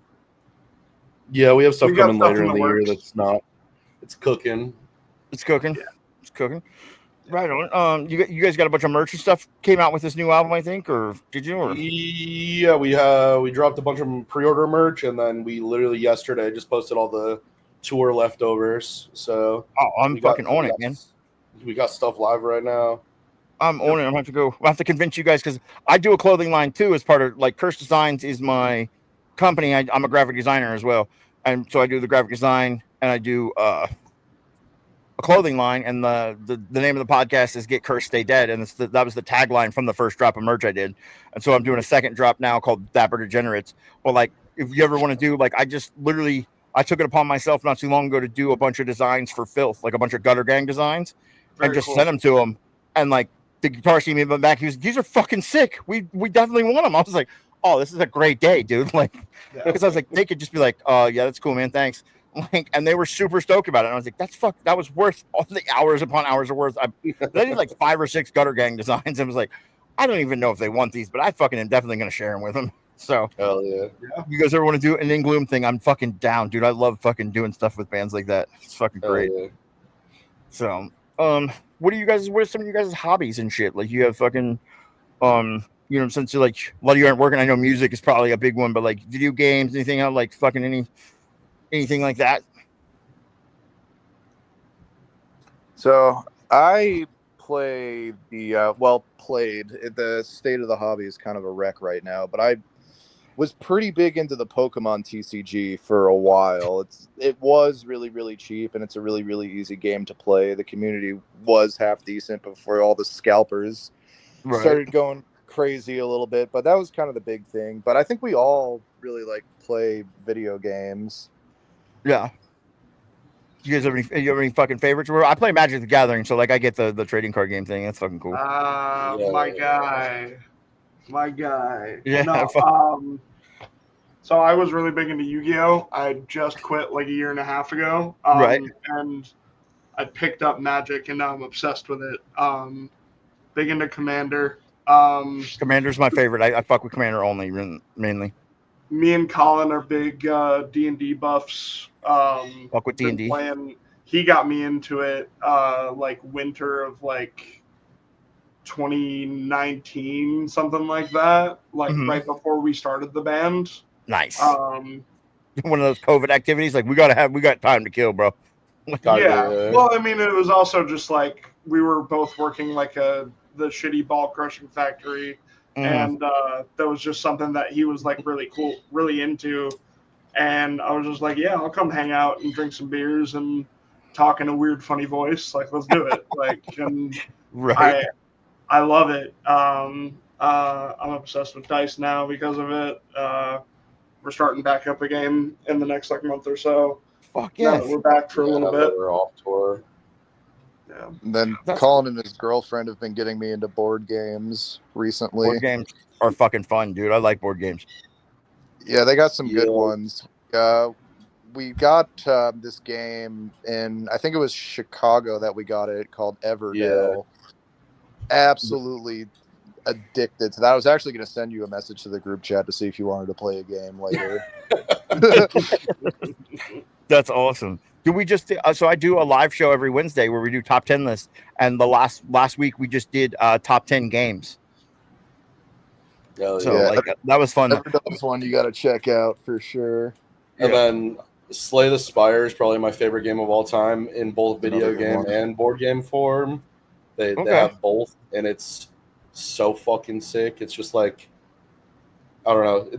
Yeah, we have stuff coming later in the year. That's not. It's cooking. It's cooking. Yeah. It's cooking. Right on. You guys got a bunch of merch and stuff came out with this new album, I think, or did you? Or? Yeah, we dropped a bunch of pre-order merch, and then we literally yesterday just posted all the tour leftovers. So I'm fucking on it, man. We got stuff live right now. I'm on it. I'm have to go. I have to convince you guys because I do a clothing line too. As part of like Curse Designs is my company. I'm a graphic designer as well, and so I do the graphic design and I do a clothing line. And the name of the podcast is Get Cursed, Stay Dead, and that was the tagline from the first drop of merch I did. And so I'm doing a second drop now called Dapper Degenerates. But like, if you ever want to do like, I just literally I took it upon myself not too long ago to do a bunch of designs for Filth, like a bunch of Gutter Gang designs, and just sent them to him. And like the guitar see me back, he was, these are fucking sick. We definitely want them. I was like, oh, this is a great day, dude. Like, because I was like, they could just be like, oh yeah, that's cool, man, thanks. Like, and they were super stoked about it. And I was like, that was worth all the hours upon hours of worth. I did like 5 or 6 Gutter Gang designs. And was like, I don't even know if they want these, but I fucking am definitely gonna share them with them. So hell yeah. You guys ever want to do an In Gloom thing? I'm fucking down, dude. I love fucking doing stuff with bands like that. It's fucking great. Yeah. So what are some of you guys' hobbies and shit? Like, you have fucking since you're like a lot of you aren't working, I know music is probably a big one, but like video games, anything else, like fucking anything like that? So I played the state of the hobby is kind of a wreck right now, but I was pretty big into the Pokemon TCG for a while. It was really, really cheap, and it's a really, really easy game to play. The community was half decent before all the scalpers started going crazy a little bit, but that was kind of the big thing. But I think we all really like play video games. Yeah. You guys have any fucking favorites? I play Magic the Gathering, so like I get the trading card game thing. That's fucking cool. My guy. Yeah. No, so I was really big into Yu-Gi-Oh! I just quit like a year and a half ago. And I picked up Magic, and now I'm obsessed with it. Big into Commander. Commander's my favorite. I fuck with Commander only, mainly. Me and Colin are big D&D buffs. Fuck with D&D. He got me into it like winter of like 2019, something like that. Like right before we started the band. Nice. One of those COVID activities. Like we got time to kill, bro. Yeah. Well, I mean, it was also just like we were both working like the shitty ball crushing factory. And that was just something that he was like really cool, really into. And I was just like, yeah, I'll come hang out and drink some beers and talk in a weird, funny voice. Like, let's do it. Like, and I love it. I'm obsessed with dice now because of it. We're starting back up a game in the next like month or so. Fuck yeah. We're back for a little bit. We're off tour. Yeah. And then Colin and his girlfriend have been getting me into board games recently. Board games are fucking fun, dude. I like board games. Yeah, they got some good ones. We got this game in, I think it was Chicago that we got it, called Everdell. Absolutely addicted to that. I was actually going to send you a message to the group chat to see if you wanted to play a game later. That's awesome. Do we just so I do a live show every Wednesday where we do top 10 lists, and the last week we just did top 10 games. That was fun. That's one you got to check out for sure. And then Slay the Spire is probably my favorite game of all time in both video game and board game form. They have both, and it's so fucking sick. It's just like, I don't know.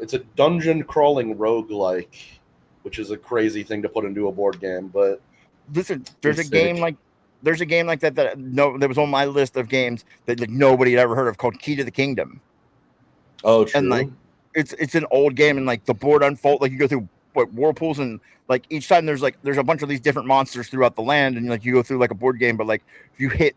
It's a dungeon crawling roguelike, which is a crazy thing to put into a board game. But listen, there's a game like that that was on my list of games that like nobody had ever heard of, called Key to the Kingdom. Oh, true. And like it's an old game, and like the board unfold, like you go through whirlpools, and like each time there's a bunch of these different monsters throughout the land, and like you go through like a board game, but like if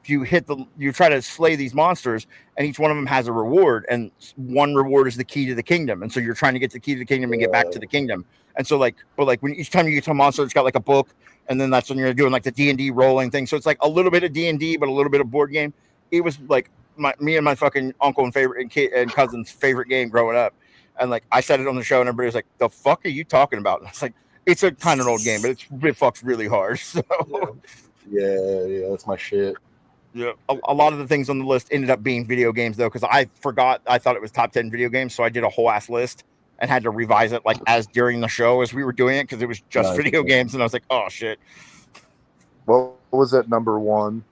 you try to slay these monsters, and each one of them has a reward, and one reward is the key to the kingdom, and so you're trying to get the key to the kingdom and get back to the kingdom. And so when each time you get to a monster, it's got like a book, and then that's when you're doing like the D&D rolling thing. So it's like a little bit of D&D, but a little bit of board game. It was like me and my fucking uncle and cousin's favorite game growing up. And like I said it on the show, and everybody was like, "The fuck are you talking about?" And it's like, it's a kind of an old game, but it fucks really hard. So yeah, that's my shit. Yeah, a lot of the things on the list ended up being video games though, because I forgot. I thought it was top 10 video games, so I did a whole ass list and had to revise it like as during the show as we were doing it because it was just Nice. video games, and I was like, oh shit, What was it, number one?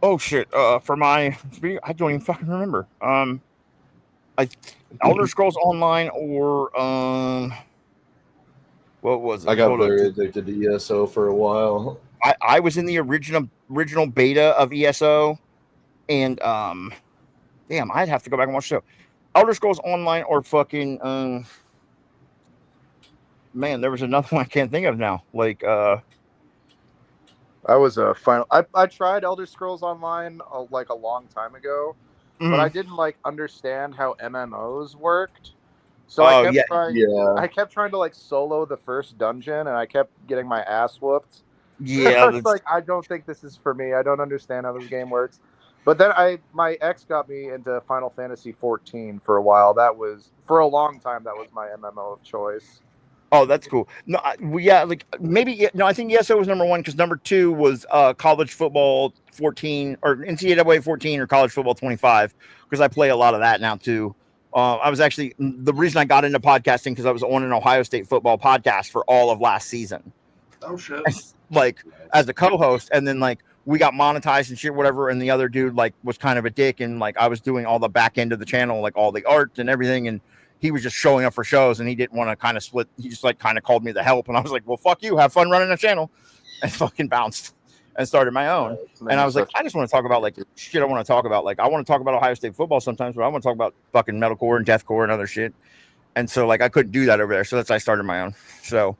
oh shit. For my video, I don't even fucking remember. I Elder Scrolls Online or what was it? I got Hold on. very addicted to ESO for a while. I was in the original beta of ESO, and damn, I'd have to go back and watch the show. Elder Scrolls Online or fucking man, there was another one I can't think of now. Like I was a final. I tried Elder Scrolls Online like a long time ago, but I didn't like understand how MMOs worked. So I kept trying. Yeah. I kept trying to like solo the first dungeon, and I kept getting my ass whooped. Yeah, It's like I don't think this is for me. I don't understand how this game works. But then my ex got me into Final Fantasy 14 for a while. That was for a long time. That was my MMO of choice. oh, that's cool. No, yeah, like maybe no. I think ESO was number one because number two was college football 14 or NCAA 14 or college football 25 because I play a lot of that now too. I was actually the reason I got into podcasting because I was on an Ohio State football podcast for all of last season. Oh shit! Like as a co-host, and then like we got monetized and shit, whatever. And the other dude like was kind of a dick, and like I was doing all the back end of the channel, like all the art and everything, and he was just showing up for shows, and he didn't want to kind of split. He just like kind of called me the help, and I was like, well, fuck you, have fun running a channel, and fucking bounced and started my own. And I was like, I just want to talk about like shit I want to talk about. Like I want to talk about Ohio State football sometimes, but I want to talk about fucking metalcore and deathcore and other shit. And so like I couldn't do that over there, so that's why I started my own. So,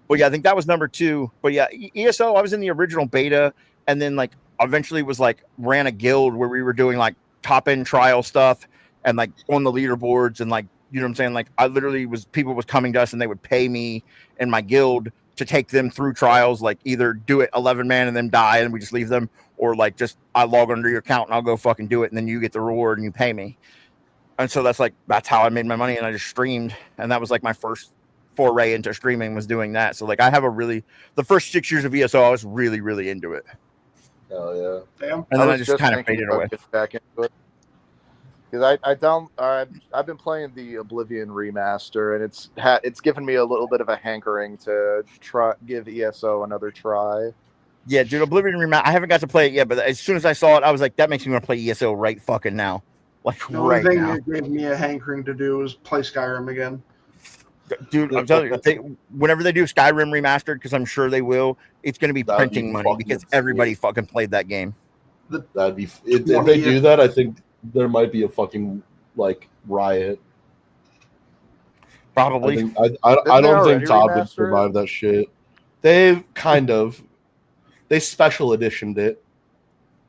but yeah, I think that was number two. But yeah, ESO, I was in the original beta, and then like eventually was like ran a guild where we were doing like top end trial stuff and like on the leaderboards and like, you know what I'm saying? Like I literally was people was coming to us and they would pay me in my guild to take them through trials, like either do it 11 man and then die and we just leave them, or like just I log under your account and I'll go fucking do it and then you get the reward and you pay me. And so that's how I made my money, and I just streamed, and that was like my first foray into streaming was doing that. So like I have the first 6 years of ESO I was really, really into it. Hell yeah. Damn. And then I just kind of faded away. Back into it. Because I've been playing the Oblivion remaster, and it's given me a little bit of a hankering to give ESO another try. Yeah, dude, Oblivion remaster. I haven't got to play it yet, but as soon as I saw it, I was like, that makes me want to play ESO right fucking now. Like The only right thing now. that gave me a hankering to do was play Skyrim again. Dude, I'm telling you, whenever they do Skyrim remastered, because I'm sure they will, it's going to be That'd printing be money fucking because insane. everybody fucking played that game. That'd be if they do that. I think there might be a fucking like riot. Probably. I don't think Todd would survive that shit. They special editioned it.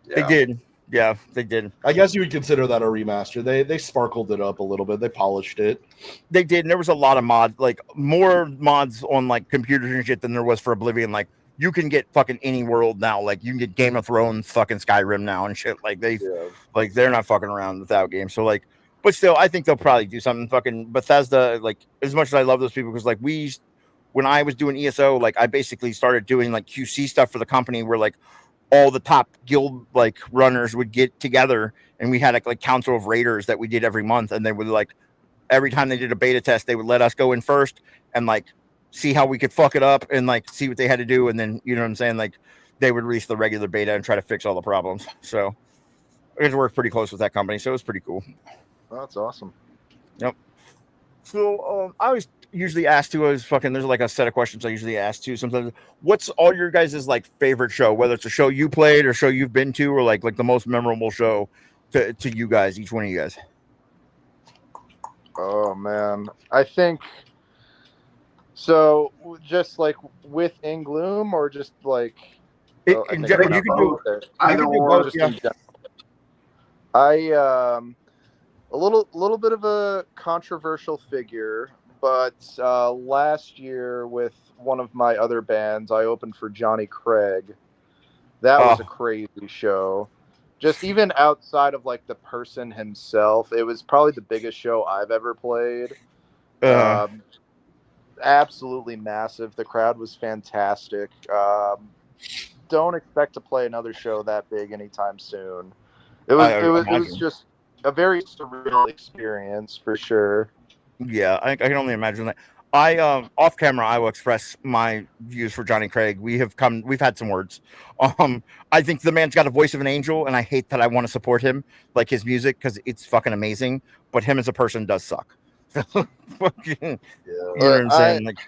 Yeah. They did. Yeah, they did. I guess you would consider that a remaster. They sparkled it up a little bit. They polished it. They did. And there was a lot of mods, like more mods on like computers and shit than there was for Oblivion. Like you can get fucking any world now. Like you can get Game of Thrones, fucking Skyrim now and shit. Like they're not fucking around without games. So like, but still, I think they'll probably do something. Fucking Bethesda. Like as much as I love those people, because like when I was doing ESO, like I basically started doing like QC stuff for the company where like all the top guild like runners would get together, and we had like council of raiders that we did every month, and they would like every time they did a beta test they would let us go in first and like see how we could fuck it up and like see what they had to do, and then you know what I'm saying, like they would release the regular beta and try to fix all the problems. So it worked pretty close with that company, so it was pretty cool. Oh, that's awesome. Yep. So I always usually ask too, there's like a set of questions I usually ask too sometimes. What's all your guys' like favorite show, whether it's a show you played or show you've been to, or like the most memorable show to you guys, each one of you guys? Oh man, I think so. Just like with In Gloom, or just like You can do Either or. Yeah. A little bit of a controversial figure, but last year with one of my other bands, I opened for Johnny Craig. That was a crazy show. Just even outside of like the person himself, it was probably the biggest show I've ever played. Absolutely massive. The crowd was fantastic. don't expect to play another show that big anytime soon. It was just a very surreal experience for sure. Yeah, I can only imagine that. I off camera I will express my views for Johnny Craig. We've had some words. I think the man's got a voice of an angel, and I hate that I want to support him, like his music, because it's fucking amazing. But him as a person does suck. You know what I'm saying? Like,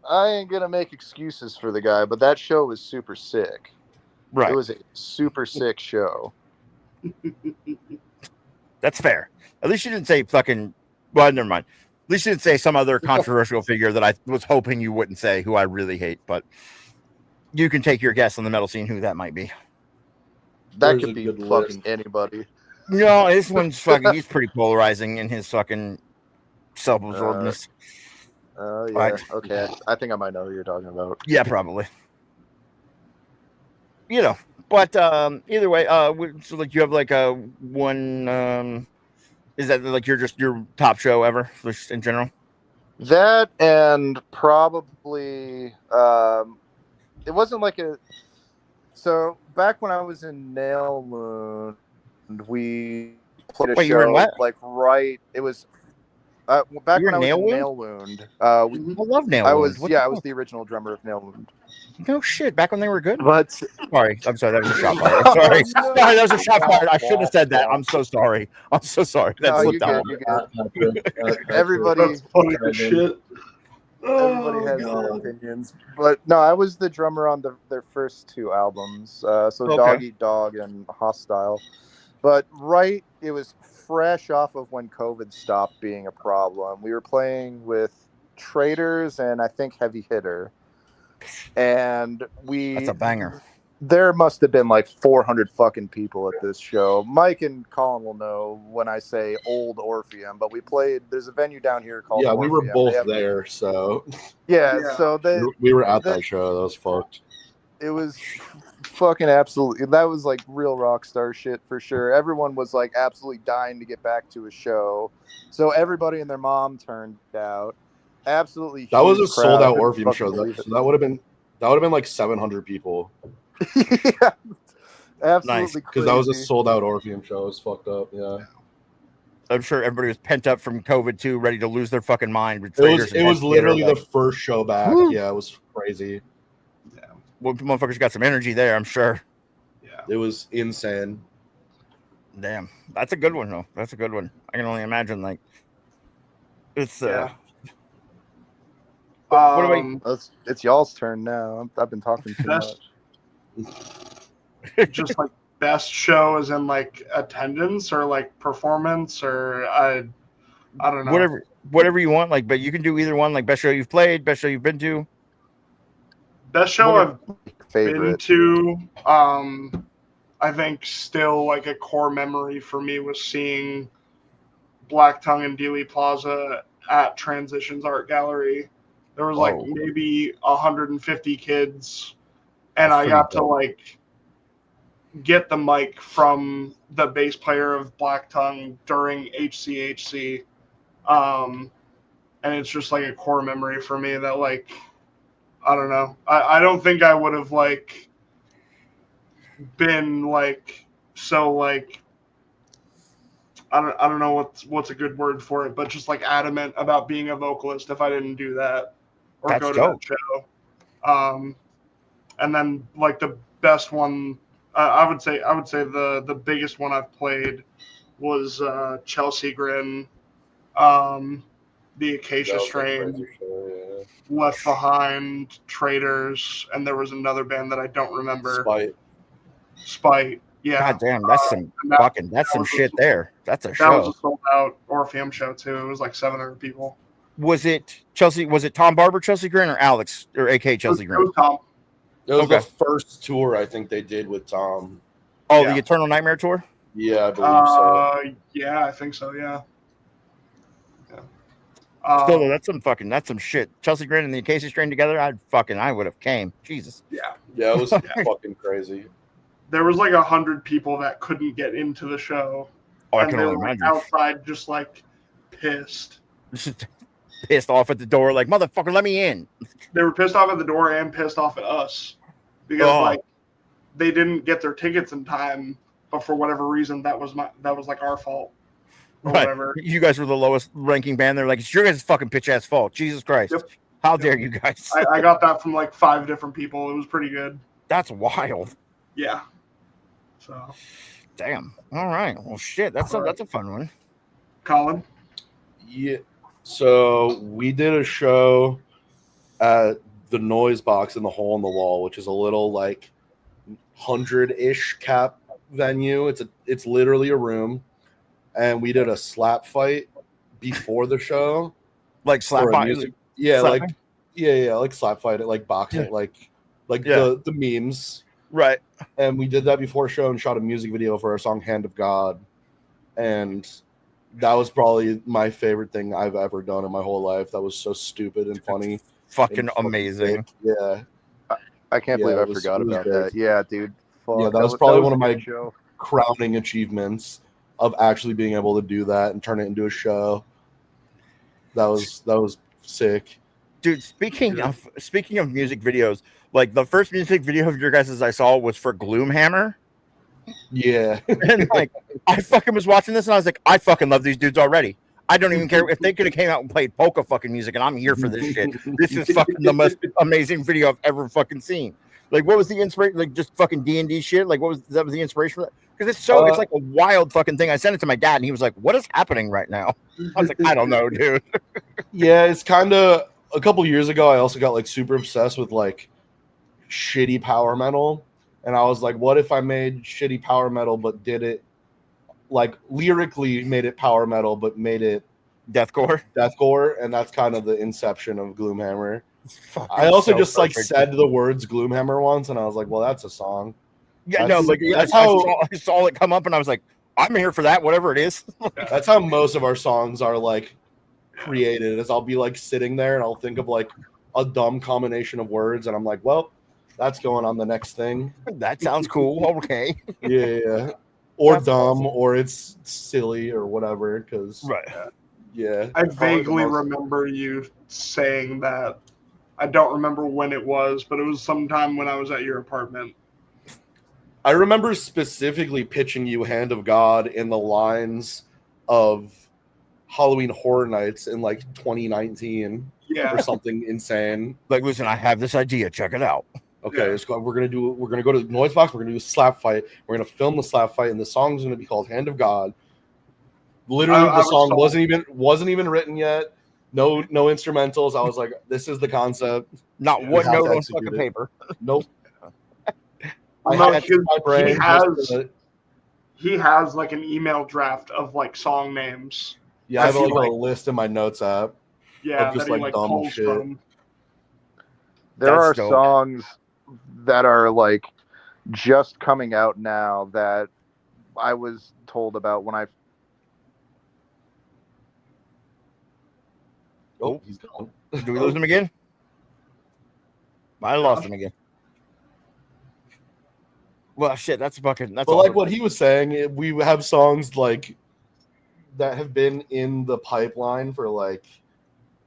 I ain't gonna make excuses for the guy, but that show was super sick. right. It was a super sick show. That's fair. At least you didn't say fucking. Well, never mind. At least you didn't say some other controversial figure that I was hoping you wouldn't say, who I really hate. But you can take your guess on the metal scene who that might be. That could be fucking anybody. No, this one's fucking. He's pretty polarizing in his fucking self-absorbedness. Yeah. Okay. I think I might know who you're talking about. Yeah, probably. You know, but either way, so like you have like a one. Is that like your top show ever, just in general? That and probably it wasn't like a. So back when I was in Nail Wound, we played a show like right. It was back when I was in Nail Wound. I love Nail Wound. I was the original drummer of Nail Wound. No shit, back when they were good. But sorry, that was a shot fired. Sorry, that was a shot fired. I shouldn't have said that. I'm so sorry. That's slipped out. Everybody, that's funny as shit. Everybody has their opinions, but no, I was the drummer on their first two albums. Dog Eat Dog and Hostile. But it was fresh off of when COVID stopped being a problem. We were playing with Traders and I think Heavy Hitter. And that's a banger. There must have been like 400 fucking people at this show. Mike and Colin will know when I say old Orpheum, but we played. There's a venue down here called. Yeah, Orpheum. We were both there, so. Yeah, so we were at that show. That was fucked. It was fucking absolutely. That was like real rock star shit for sure. Everyone was like absolutely dying to get back to a show, so everybody and their mom turned out. Absolutely, that was a sold out Orpheum show. That would have been like 700 people. Yeah, absolutely, because that was a sold out Orpheum show. It was fucked up. Yeah, I'm sure everybody was pent up from COVID too, ready to lose their fucking mind. It was literally the first show back. Woo! Yeah, it was crazy. Yeah, well, motherfuckers got some energy there. I'm sure. Yeah, it was insane. Damn, that's a good one though. That's a good one. I can only imagine. Like, it's what about it's y'all's turn now. I've been talking too much. Just like best show as in like attendance or like performance or I don't know. Whatever you want. Like, but you can do either one. Like best show you've played, best show you've been to. Best show I've been to. I think still like a core memory for me was seeing Black Tongue and Dealey Plaza at Transitions Art Gallery. There was like maybe 150 kids, and I got to like get the mic from the bass player of Black Tongue during HCHC. And it's just like a core memory for me that like, I don't know. I don't think I would have like been like so like I don't know what's a good word for it, but just like adamant about being a vocalist if I didn't do that or go to that show. And then like the best one, I would say the biggest one I've played was Chelsea Grin, the Acacia Strain, Left Behind, Traders, and there was another band that I don't remember. Spite. Yeah. God damn, that's some shit there. That's a show. That was a sold out Orpheum show too. It was like 700 people. Was it Chelsea? Was it Tom Barber, Chelsea Grin, or Alex or AK Chelsea Grin? It was Tom. It was the first tour I think they did with Tom. Oh, the Eternal Nightmare tour? Yeah, I believe so. Yeah, I think so. Yeah. Still, that's some shit. Chelsea Grin and the Acacia Strain together, I would have came. Jesus. Yeah. Yeah, it was fucking crazy. There was like 100 people that couldn't get into the show. Oh, I can only imagine. Outside, just like pissed. Pissed off at the door, like, motherfucker, let me in. They were pissed off at the door and pissed off at us because like they didn't get their tickets in time, but for whatever reason, that was like our fault or Right. whatever. You guys were the lowest ranking band. They're like, it's your guys' fucking bitch ass fault. Jesus Christ. Yep. How dare you guys? I got that from like 5 different people. It was pretty good. That's wild. Yeah. So. Damn. All right. Well, shit. That's a fun one. Colin. Yeah. So we did a show at the Noise Box in the Hole in the Wall, which is a little like 100-ish cap venue. It's literally a room, and we did a slap fight before the show, like slap fight. Yeah, slap like like slap fight, like boxing, Yeah. like the memes, right? And we did that before show and shot a music video for our song "Hand of God," and that was probably my favorite thing I've ever done in my whole life. That was so stupid and funny. Fucking amazing. Yeah. I can't believe I forgot about that. Yeah, dude. Fuck. Yeah, that was probably one of a my good show. crowning achievements of actually being able to do that and turn it into a show. That was sick. Dude, speaking of music videos, like the first music video of your guys' I saw was for Gloomhammer. Yeah. And like I fucking was watching this and I was like, I fucking love these dudes already. I don't even care if they could have came out and played polka fucking music, and I'm here for this shit. This is fucking the most amazing video I've ever fucking seen. Like, what was the inspiration? Like, just fucking D&D shit. Like, what was that? Was the inspiration for that? Because it's like a wild fucking thing. I sent it to my dad, and he was like, "What is happening right now?" I was like, "I don't know, dude." Yeah, it's kind of a couple years ago. I also got like super obsessed with like shitty power metal, and I was like, "What if I made shitty power metal, but did it like lyrically made it power metal, but made it deathcore?" And that's kind of the inception of Gloomhammer. I also just like said the words Gloomhammer once, and I was like, "Well, that's a song." Yeah, no, like that's how I saw it come up, and I was like, "I'm here for that, whatever it is." That's how most of our songs are like created. Is I'll be like sitting there, and I'll think of like a dumb combination of words, and I'm like, "Well, that's going on the next thing." That sounds cool. Okay. Yeah. Or that's dumb, awesome. Or it's silly, or whatever. Because yeah, I vaguely remember you saying that. I don't remember when it was, but it was sometime when I was at your apartment. I remember specifically pitching you Hand of God in the lines of Halloween Horror Nights in like 2019 or something insane. Like, listen, I have this idea. Check it out. Okay, we're gonna go to the Noise Box. We're gonna do a slap fight. We're gonna film the slap fight, and the song's gonna be called Hand of God. Literally, the song wasn't even written yet. No instrumentals. I was like, this is the concept. Not one note on fucking paper. Nope. He has like an email draft of like song names. Yeah, I have like a list in my notes app. Yeah, of just like dumb shit. From. There are songs that are like just coming out now that I was told about when I. Oh, he's gone. Do we lose him again? I lost him again. Well, shit, that's fucking. That's. But like what he was saying, we have songs like that have been in the pipeline for like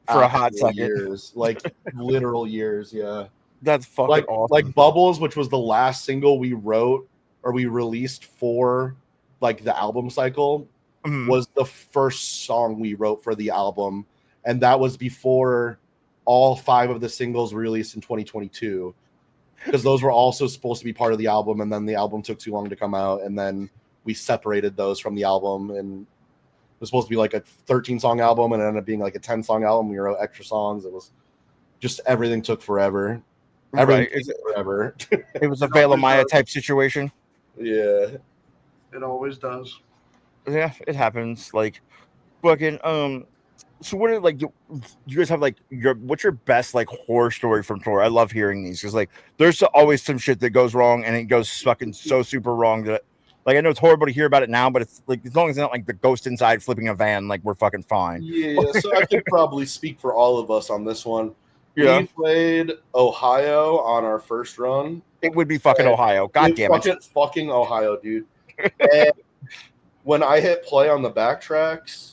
a hot second, years, like literal years. Yeah, that's fucking like awesome. Like Bubbles, which was the last single we wrote or we released for like the album cycle, was the first song we wrote for the album. And that was before all 5 of the singles released in 2022, because those were also supposed to be part of the album. And then the album took too long to come out. And then we separated those from the album. And it was supposed to be like a 13-song album, and it ended up being like a 10-song album. We wrote extra songs. It was just everything took forever. Everything took forever. It was a Veil of Maya type situation. Yeah. It always does. Yeah, it happens. Like, fucking, so what are like do you guys have like what's your best like horror story from tour? I love hearing these because like there's always some shit that goes wrong, and it goes fucking so super wrong that like I know it's horrible to hear about it now, but it's like as long as it's not like the ghost inside flipping a van, like we're fucking fine. Yeah, so I could probably speak for all of us on this one. Yeah. We played Ohio on our first run. It would be fucking Ohio. God damn it. Fucking Ohio, dude. And when I hit play on the backtracks,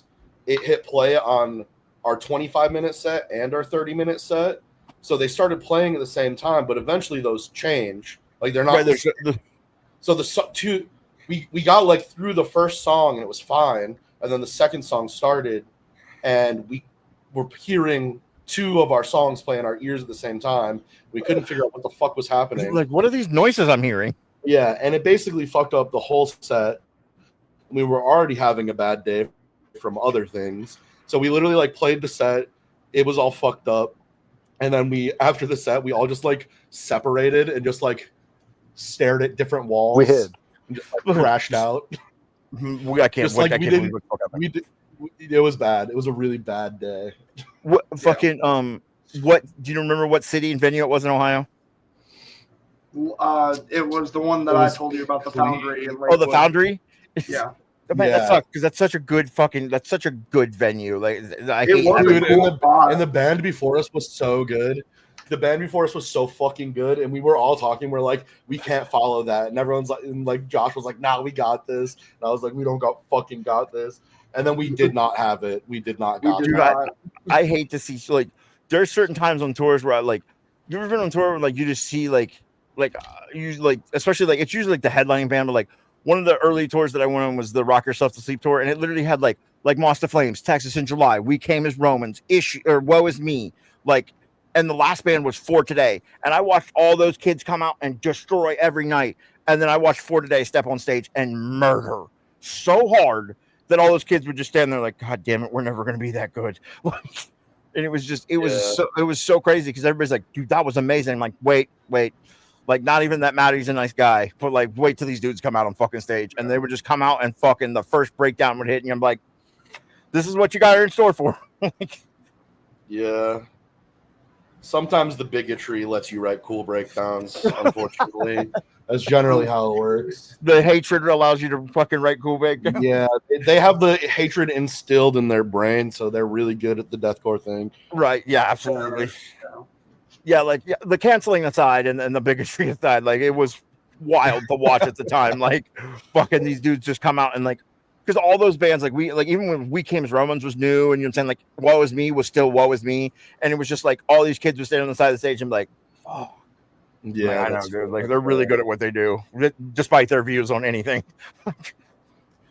it hit play on our 25-minute set and our 30-minute set. So they started playing at the same time, but eventually those change. Like they're not So we got like through the first song and it was fine, and then the second song started, and we were hearing two of our songs play in our ears at the same time. We couldn't figure out what the fuck was happening. Like, what are these noises I'm hearing? Yeah, and it basically fucked up the whole set. We were already having a bad day from other things, so we literally like played the set. It was all fucked up, and then after the set we all just like separated and just like stared at different walls. We hid and just like crashed out. I can't. Just like it was bad. It was a really bad day. What fucking What do you remember? What city and venue it was in Ohio? It was the one that I told you about, the Foundry. Oh, the Foundry. Yeah. Man, that sucks because that's such a good venue. Like I hate and the band before us was so good. The band before us was so fucking good, and we were all talking. We're like, we can't follow that, and everyone's like, Josh was like, "Nah, we got this." And I was like, "We don't got this." And then we did not have it. We did not got it. I hate to see like there's certain times on tours where you ever been on tour where like you just see especially like it's usually like the headlining band, but like one of the early tours that I went on was the Rock Yourself to Sleep tour, and it literally had like Moss to Flames, Texas in July, We Came as Romans, Woe Is Me, and the last band was For Today, and I watched all those kids come out and destroy every night, and then I watched For Today step on stage and murder so hard that all those kids would just stand there like, God damn it, we're never going to be that good. And it was so crazy because everybody's like, dude, that was amazing. I'm like, wait, like not even that Matty's a nice guy, but like wait till these dudes come out on fucking stage, and they would just come out and fucking the first breakdown would hit, and I'm like, this is what you got in store for. Yeah. Sometimes the bigotry lets you write cool breakdowns, unfortunately. That's generally how it works. The hatred allows you to fucking write cool breakdowns. Yeah, they have the hatred instilled in their brain, so they're really good at the deathcore thing. Right, yeah, absolutely. Yeah, the canceling aside and the bigotry aside, like it was wild to watch at the time. Like fucking these dudes just come out and like, because all those bands even when We Came as Romans was new, and you know what I'm saying, like Woe Is Me was still Woe Is Me, and it was just like all these kids would stand on the side of the stage and be like, oh yeah, I know, dude. Like they're really good at what they do, despite their views on anything.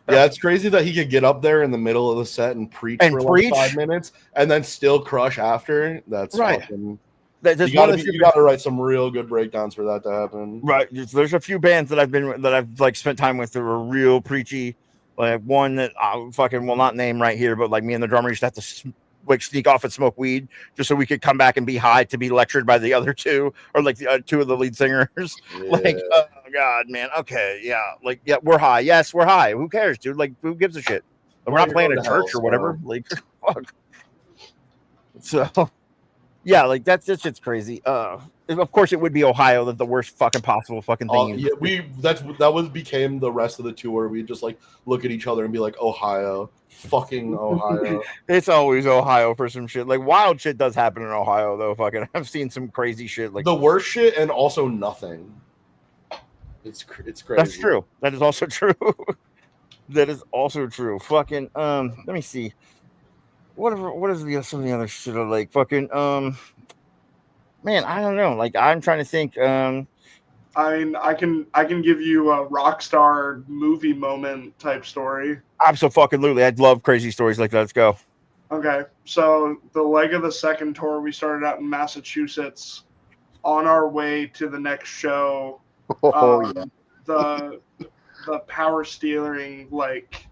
Yeah, it's crazy that he could get up there in the middle of the set and preach for like 5 minutes and then still crush after. That's right. Fucking, you gotta write some real good breakdowns for that to happen. Right. There's a few bands that I've like spent time with that were real preachy. Like one that I fucking will not name right here, but like me and the drummer used to have to like sneak off and smoke weed just so we could come back and be high to be lectured by the other two, or like the two of the lead singers. Yeah. Like, oh God, man. Okay, yeah, like yeah, we're high. Yes, we're high. Who cares, dude? Like, who gives a shit? We're not playing a church or whatever. Like, fuck. So, yeah, like that shit's crazy. Of course, it would be Ohio, that the worst fucking possible fucking thing. Yeah, that became the rest of the tour. We just like look at each other and be like, Ohio, fucking Ohio. It's always Ohio for some shit. Like wild shit does happen in Ohio, though. Fucking, I've seen some crazy shit. Like the worst shit, and also nothing. It's crazy. That's true. That is also true. That is also true. Fucking let me see. What is some of the other shit I like? Fucking man, I don't know. Like I'm trying to think. I mean, I can give you a rock star movie moment type story. Absolutely. I'd love crazy stories like that. Let's go. Okay, so the leg of the second tour, we started out in Massachusetts. On our way to the next show, the power steering like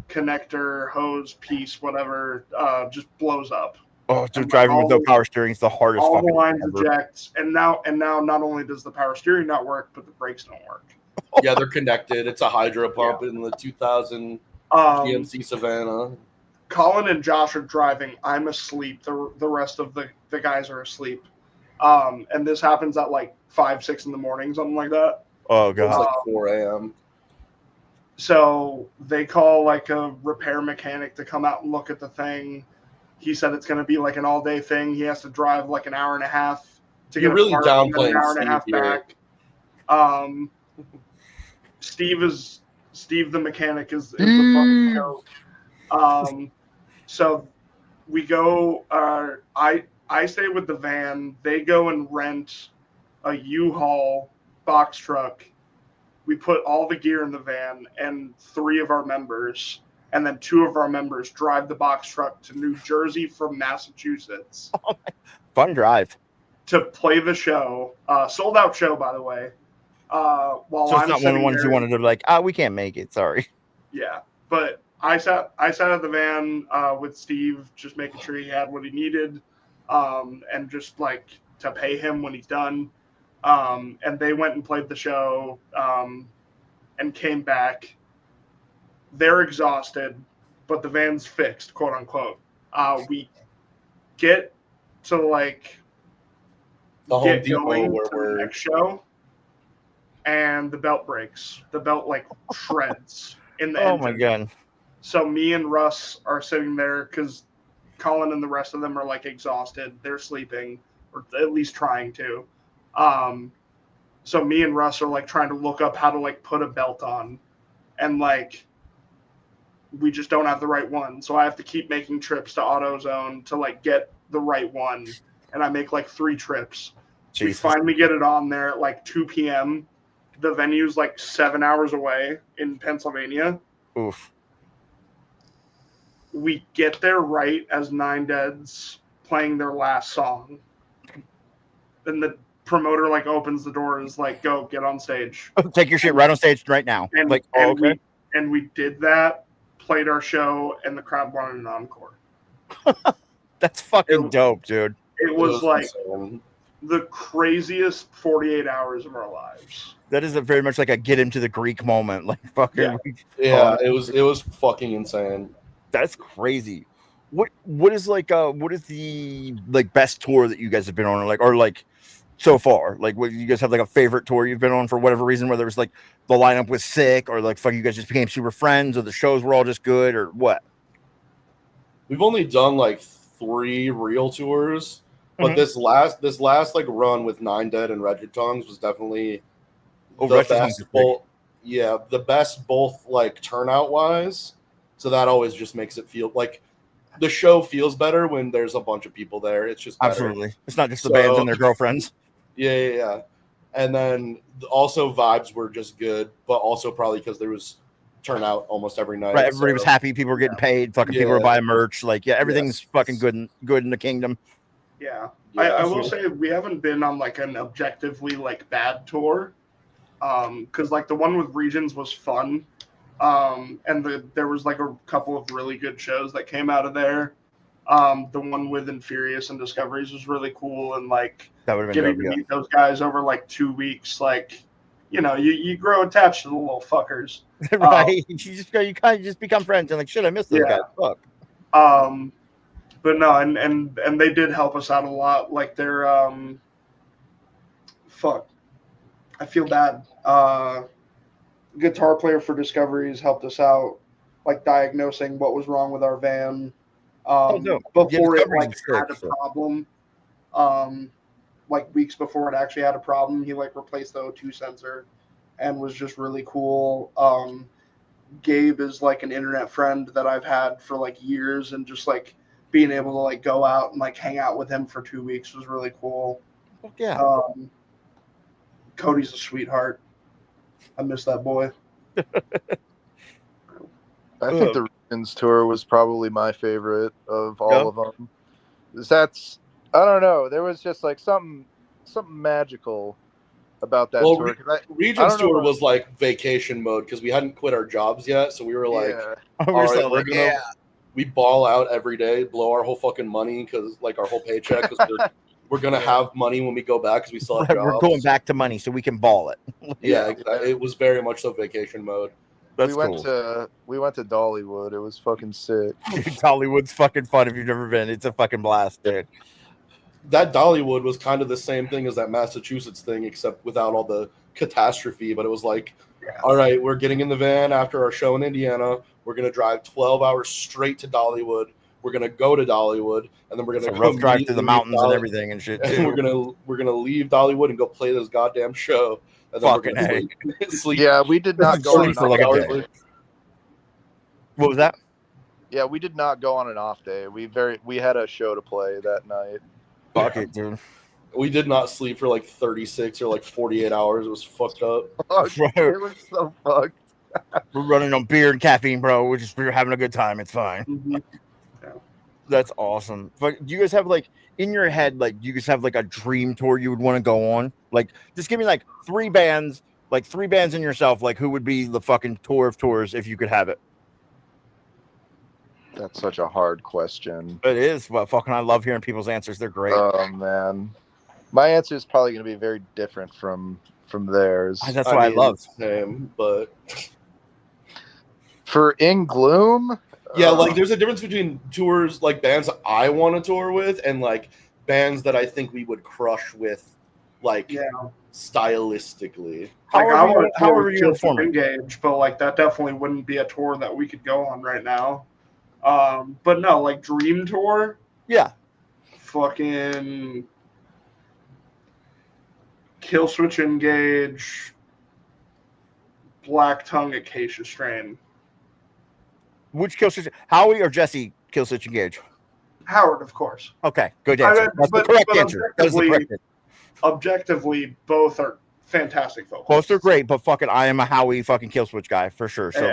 connector hose piece, whatever, just blows up. Oh, dude, driving with no power steering is the hardest. All the lines eject, and now not only does the power steering not work, but the brakes don't work. Yeah, they're connected. It's a hydro pump in the 2000 GMC Savannah. Colin and Josh are driving. I'm asleep. The rest of the guys are asleep. And this happens at like 5-6 in the morning, something like that. Oh god, it's like 4 a.m. So they call like a repair mechanic to come out and look at the thing. He said it's going to be like an all-day thing. He has to drive like an hour and a half to get really downplaying an hour and a half back. Steve the mechanic is the fucking joke. So we go. I stay with the van. They go and rent a U-Haul box truck we put all the gear in the van, and 3 of our members, and then 2 of our members drive the box truck to New Jersey from Massachusetts. Fun drive. To play the show. Sold out show, by the way. While So it's I'm not one of the ones there, you wanted to be like, we can't make it. Sorry. Yeah, but I sat at the van with Steve, just making sure he had what he needed, and just like to pay him when he's done. And they went and played the show, and came back. They're exhausted, but the van's fixed, quote unquote. We get to like The Home get Depot going where to the we're next show, and the belt breaks. The belt like shreds in the Oh engine. my god. So me and Russ are sitting there because Colin and the rest of them are like exhausted. They're sleeping, or at least trying to. So me and Russ are like trying to look up how to like put a belt on, and like we just don't have the right one. So I have to keep making trips to AutoZone to like get the right one, and I make like 3 trips. Jesus. We finally get it on there at like 2 p.m. The venue's like 7 hours away in Pennsylvania. Oof. We get there right as Nine Dead's playing their last song. Then the promoter like opens the door and is like, "Go, get on stage." Take your shit right on stage right now. And, like, okay. We did that, played our show, and the crowd wanted an encore. That's fucking dope, dude. It was like insane. the craziest 48 hours of our lives. That is very much like a get into the Greek moment. Like fucking Yeah, it was fucking insane. That's crazy. What is the like best tour that you guys have been on, or like so far? Like, what you guys have like a favorite tour you've been on for whatever reason, whether it was like the lineup was sick, or like fuck you guys just became super friends, or the shows were all just good, or what? We've only done like 3 real tours, but this last like run with Nine Dead and Wretched Tongues was definitely the best. The best both like turnout wise. So that always just makes it feel like the show feels better when there's a bunch of people there. It's just better. Absolutely. It's not just the bands and their girlfriends. Yeah. And then also vibes were just good, but also probably because there was turnout almost every night. Right, everybody was happy. People were getting paid. Fucking people were buying merch. Like, everything's fucking good in the kingdom. Yeah. I will say we haven't been on like an objectively like bad tour, because like the one with Regions was fun. And there was like a couple of really good shows that came out of there. The one with Infurious and Discoveries was really cool, and like that would have been getting to meet those guys over like 2 weeks, like you grow attached to the little fuckers. Right. You kind of just become friends and like shit, I miss those guys. Fuck. But no, and they did help us out a lot. Like they're I feel bad. Guitar player for Discoveries helped us out, like diagnosing what was wrong with our van before it like had a problem. Like weeks before it actually had a problem, he like replaced the O2 sensor, and was just really cool. Gabe is like an internet friend that I've had for like years, and just like being able to like go out and like hang out with him for 2 weeks was really cool. Yeah. Cody's a sweetheart. I miss that boy. I think the Regions tour was probably my favorite of all of them. That's, I don't know, there was just like something magical about that tour. Regions tour was like vacation mode because we hadn't quit our jobs yet, so we were like, all right, we ball out every day, blow our whole fucking money because like our whole paycheck, because we're gonna have money when we go back because we still have jobs. We're going back to money so we can ball it. It was very much so vacation mode. We went to Dollywood. It was fucking sick. Dude, Dollywood's fucking fun if you've never been. It's a fucking blast, dude. That Dollywood was kind of the same thing as that Massachusetts thing, except without all the catastrophe. But it was like, all right, we're getting in the van after our show in Indiana. We're gonna drive 12 hours straight to Dollywood. We're gonna go to Dollywood, and then we're gonna rough drive through the mountains and everything and shit. And we're gonna leave Dollywood and go play this goddamn show. And then fucking we're gonna sleep. Yeah, we did not go on for like a day. What was that? Yeah, we did not go on an off day. We had a show to play that night. Fuck it, dude. We did not sleep for like 36 or like 48 hours. It was fucked up. It was so fucked. We're running on beer and caffeine, bro. We're having a good time. It's fine. Mm-hmm. That's awesome. But do you guys have like in your head, like you guys have like a dream tour you would want to go on? Like, just give me like three bands in yourself. Like, who would be the fucking tour of tours if you could have it? That's such a hard question. It is. Well, fucking, I love hearing people's answers. They're great. Oh man, my answer is probably going to be very different from theirs. That's what I love. Same, but for In Gloom, yeah, like there's a difference between tours, like bands I want to tour with, and like bands that I think we would crush with, like stylistically. Like I want to however you perform Engage, but like that definitely wouldn't be a tour that we could go on right now. But no, like Dream Tour. Yeah. Fucking Killswitch Engage, Black Tongue, Acacia Strain. Which Killswitch? Howie or Jesse Killswitch Engage? Howard, of course. Okay, good answer. That's the correct answer. That is the correct answer. Objectively, both are fantastic vocals. Both are great, but fucking I am a Howie fucking Killswitch guy for sure. So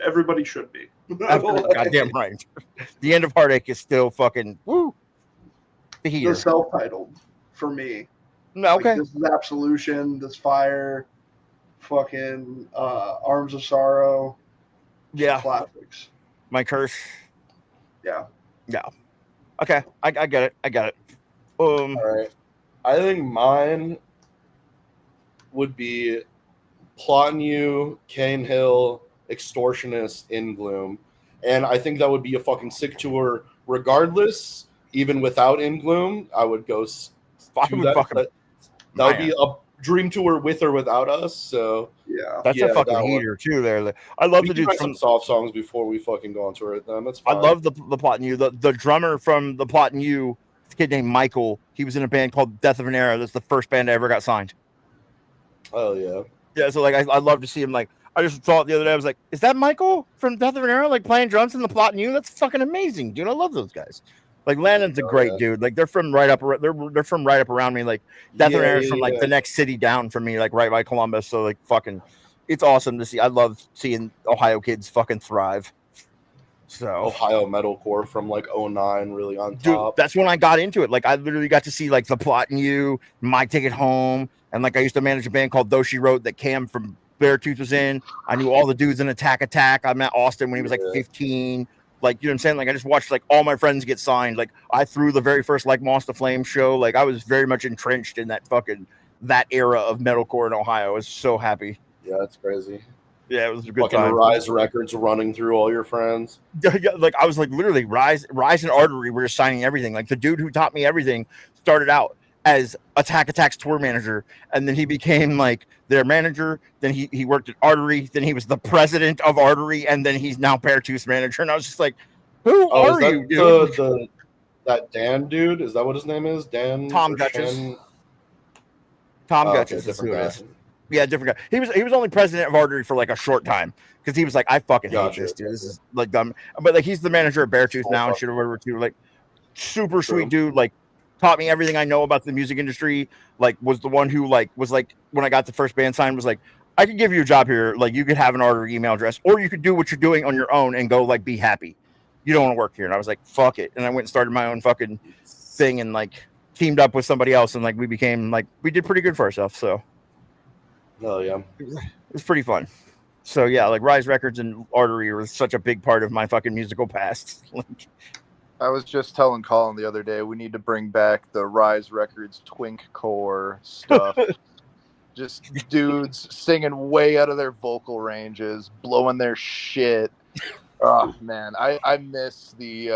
everybody should be. Goddamn right. The End of Heartache is still fucking woo. The heater. The self-titled for me. Okay. Like, this is Absolution. This Fire. Fucking Arms of Sorrow. Yeah. Classics. My Curse. Yeah. Yeah. Okay. I get it. All right. I think mine would be Plotting You, Cane Hill, Extortionist, In Gloom. And I think that would be a fucking sick tour regardless. Even without In Gloom, I would go that would be a dream tour with or without us. So yeah, that's a fucking heater too. There, I love the dude some soft songs before we fucking go on tour with them. That's fine. I love the Plotting You. The drummer from the Plotting You, a kid named Michael. He was in a band called Death of an Era. That's the first band I ever got signed. Oh yeah, yeah. So like, I love to see him. Like, I just saw it the other day. I was like, is that Michael from Death of an Era? Like playing drums in the Plotting You? That's fucking amazing, dude. I love those guys. Like Landon's a great dude. Like they're from right up around me. Like Death of an Era is from like the next city down from me, like right by Columbus. So like fucking, it's awesome to see. I love seeing Ohio kids fucking thrive. So Ohio metalcore from like 09 really on top. Dude, that's when I got into it. Like I literally got to see like the Plotting You, My Ticket Home, and like I used to manage a band called Though She Wrote that Cam from Beartooth was in. I knew all the dudes in Attack. I met Austin when he was like 15. Like, you know what I'm saying? Like, I just watched, like, all my friends get signed. Like, I threw the very first, like, Moss to Flame show. Like, I was very much entrenched in that era of metalcore in Ohio. I was so happy. Yeah, that's crazy. Yeah, it was a good fucking time. Rise Records running through all your friends. Yeah, like, I was, like, literally, Rise and Artery were just signing everything. Like, the dude who taught me everything started out as Attack's tour manager, and then he became, like, their manager. Then he worked at Artery. Then he was the president of Artery, and then he's now Beartooth's manager. And I was just like, "Who are you, dude?" That Dan dude? Is that what his name is? Dan? Tom Gutches. Tom Gutches. Different guy. Yeah, different guy. He was only president of Artery for like a short time because he was like, "I fucking hate this, dude. This is like dumb." But like, he's the manager of Beartooth now and shit or whatever too. Like, super sweet dude. Like, taught me everything I know about the music industry. Like, was the one who was like when I got the first band signed was like, I could give you a job here. Like, you could have an Artery email address, or you could do what you're doing on your own and go like be happy. You don't want to work here. And I was like, fuck it. And I went and started my own fucking thing and like teamed up with somebody else and like we became like we did pretty good for ourselves. So oh yeah, it was pretty fun. So yeah, like Rise Records and Artery were such a big part of my fucking musical past. Like, I was just telling Colin the other day we need to bring back the Rise Records twink core stuff. Just dudes singing way out of their vocal ranges, blowing their shit. Oh man, I miss the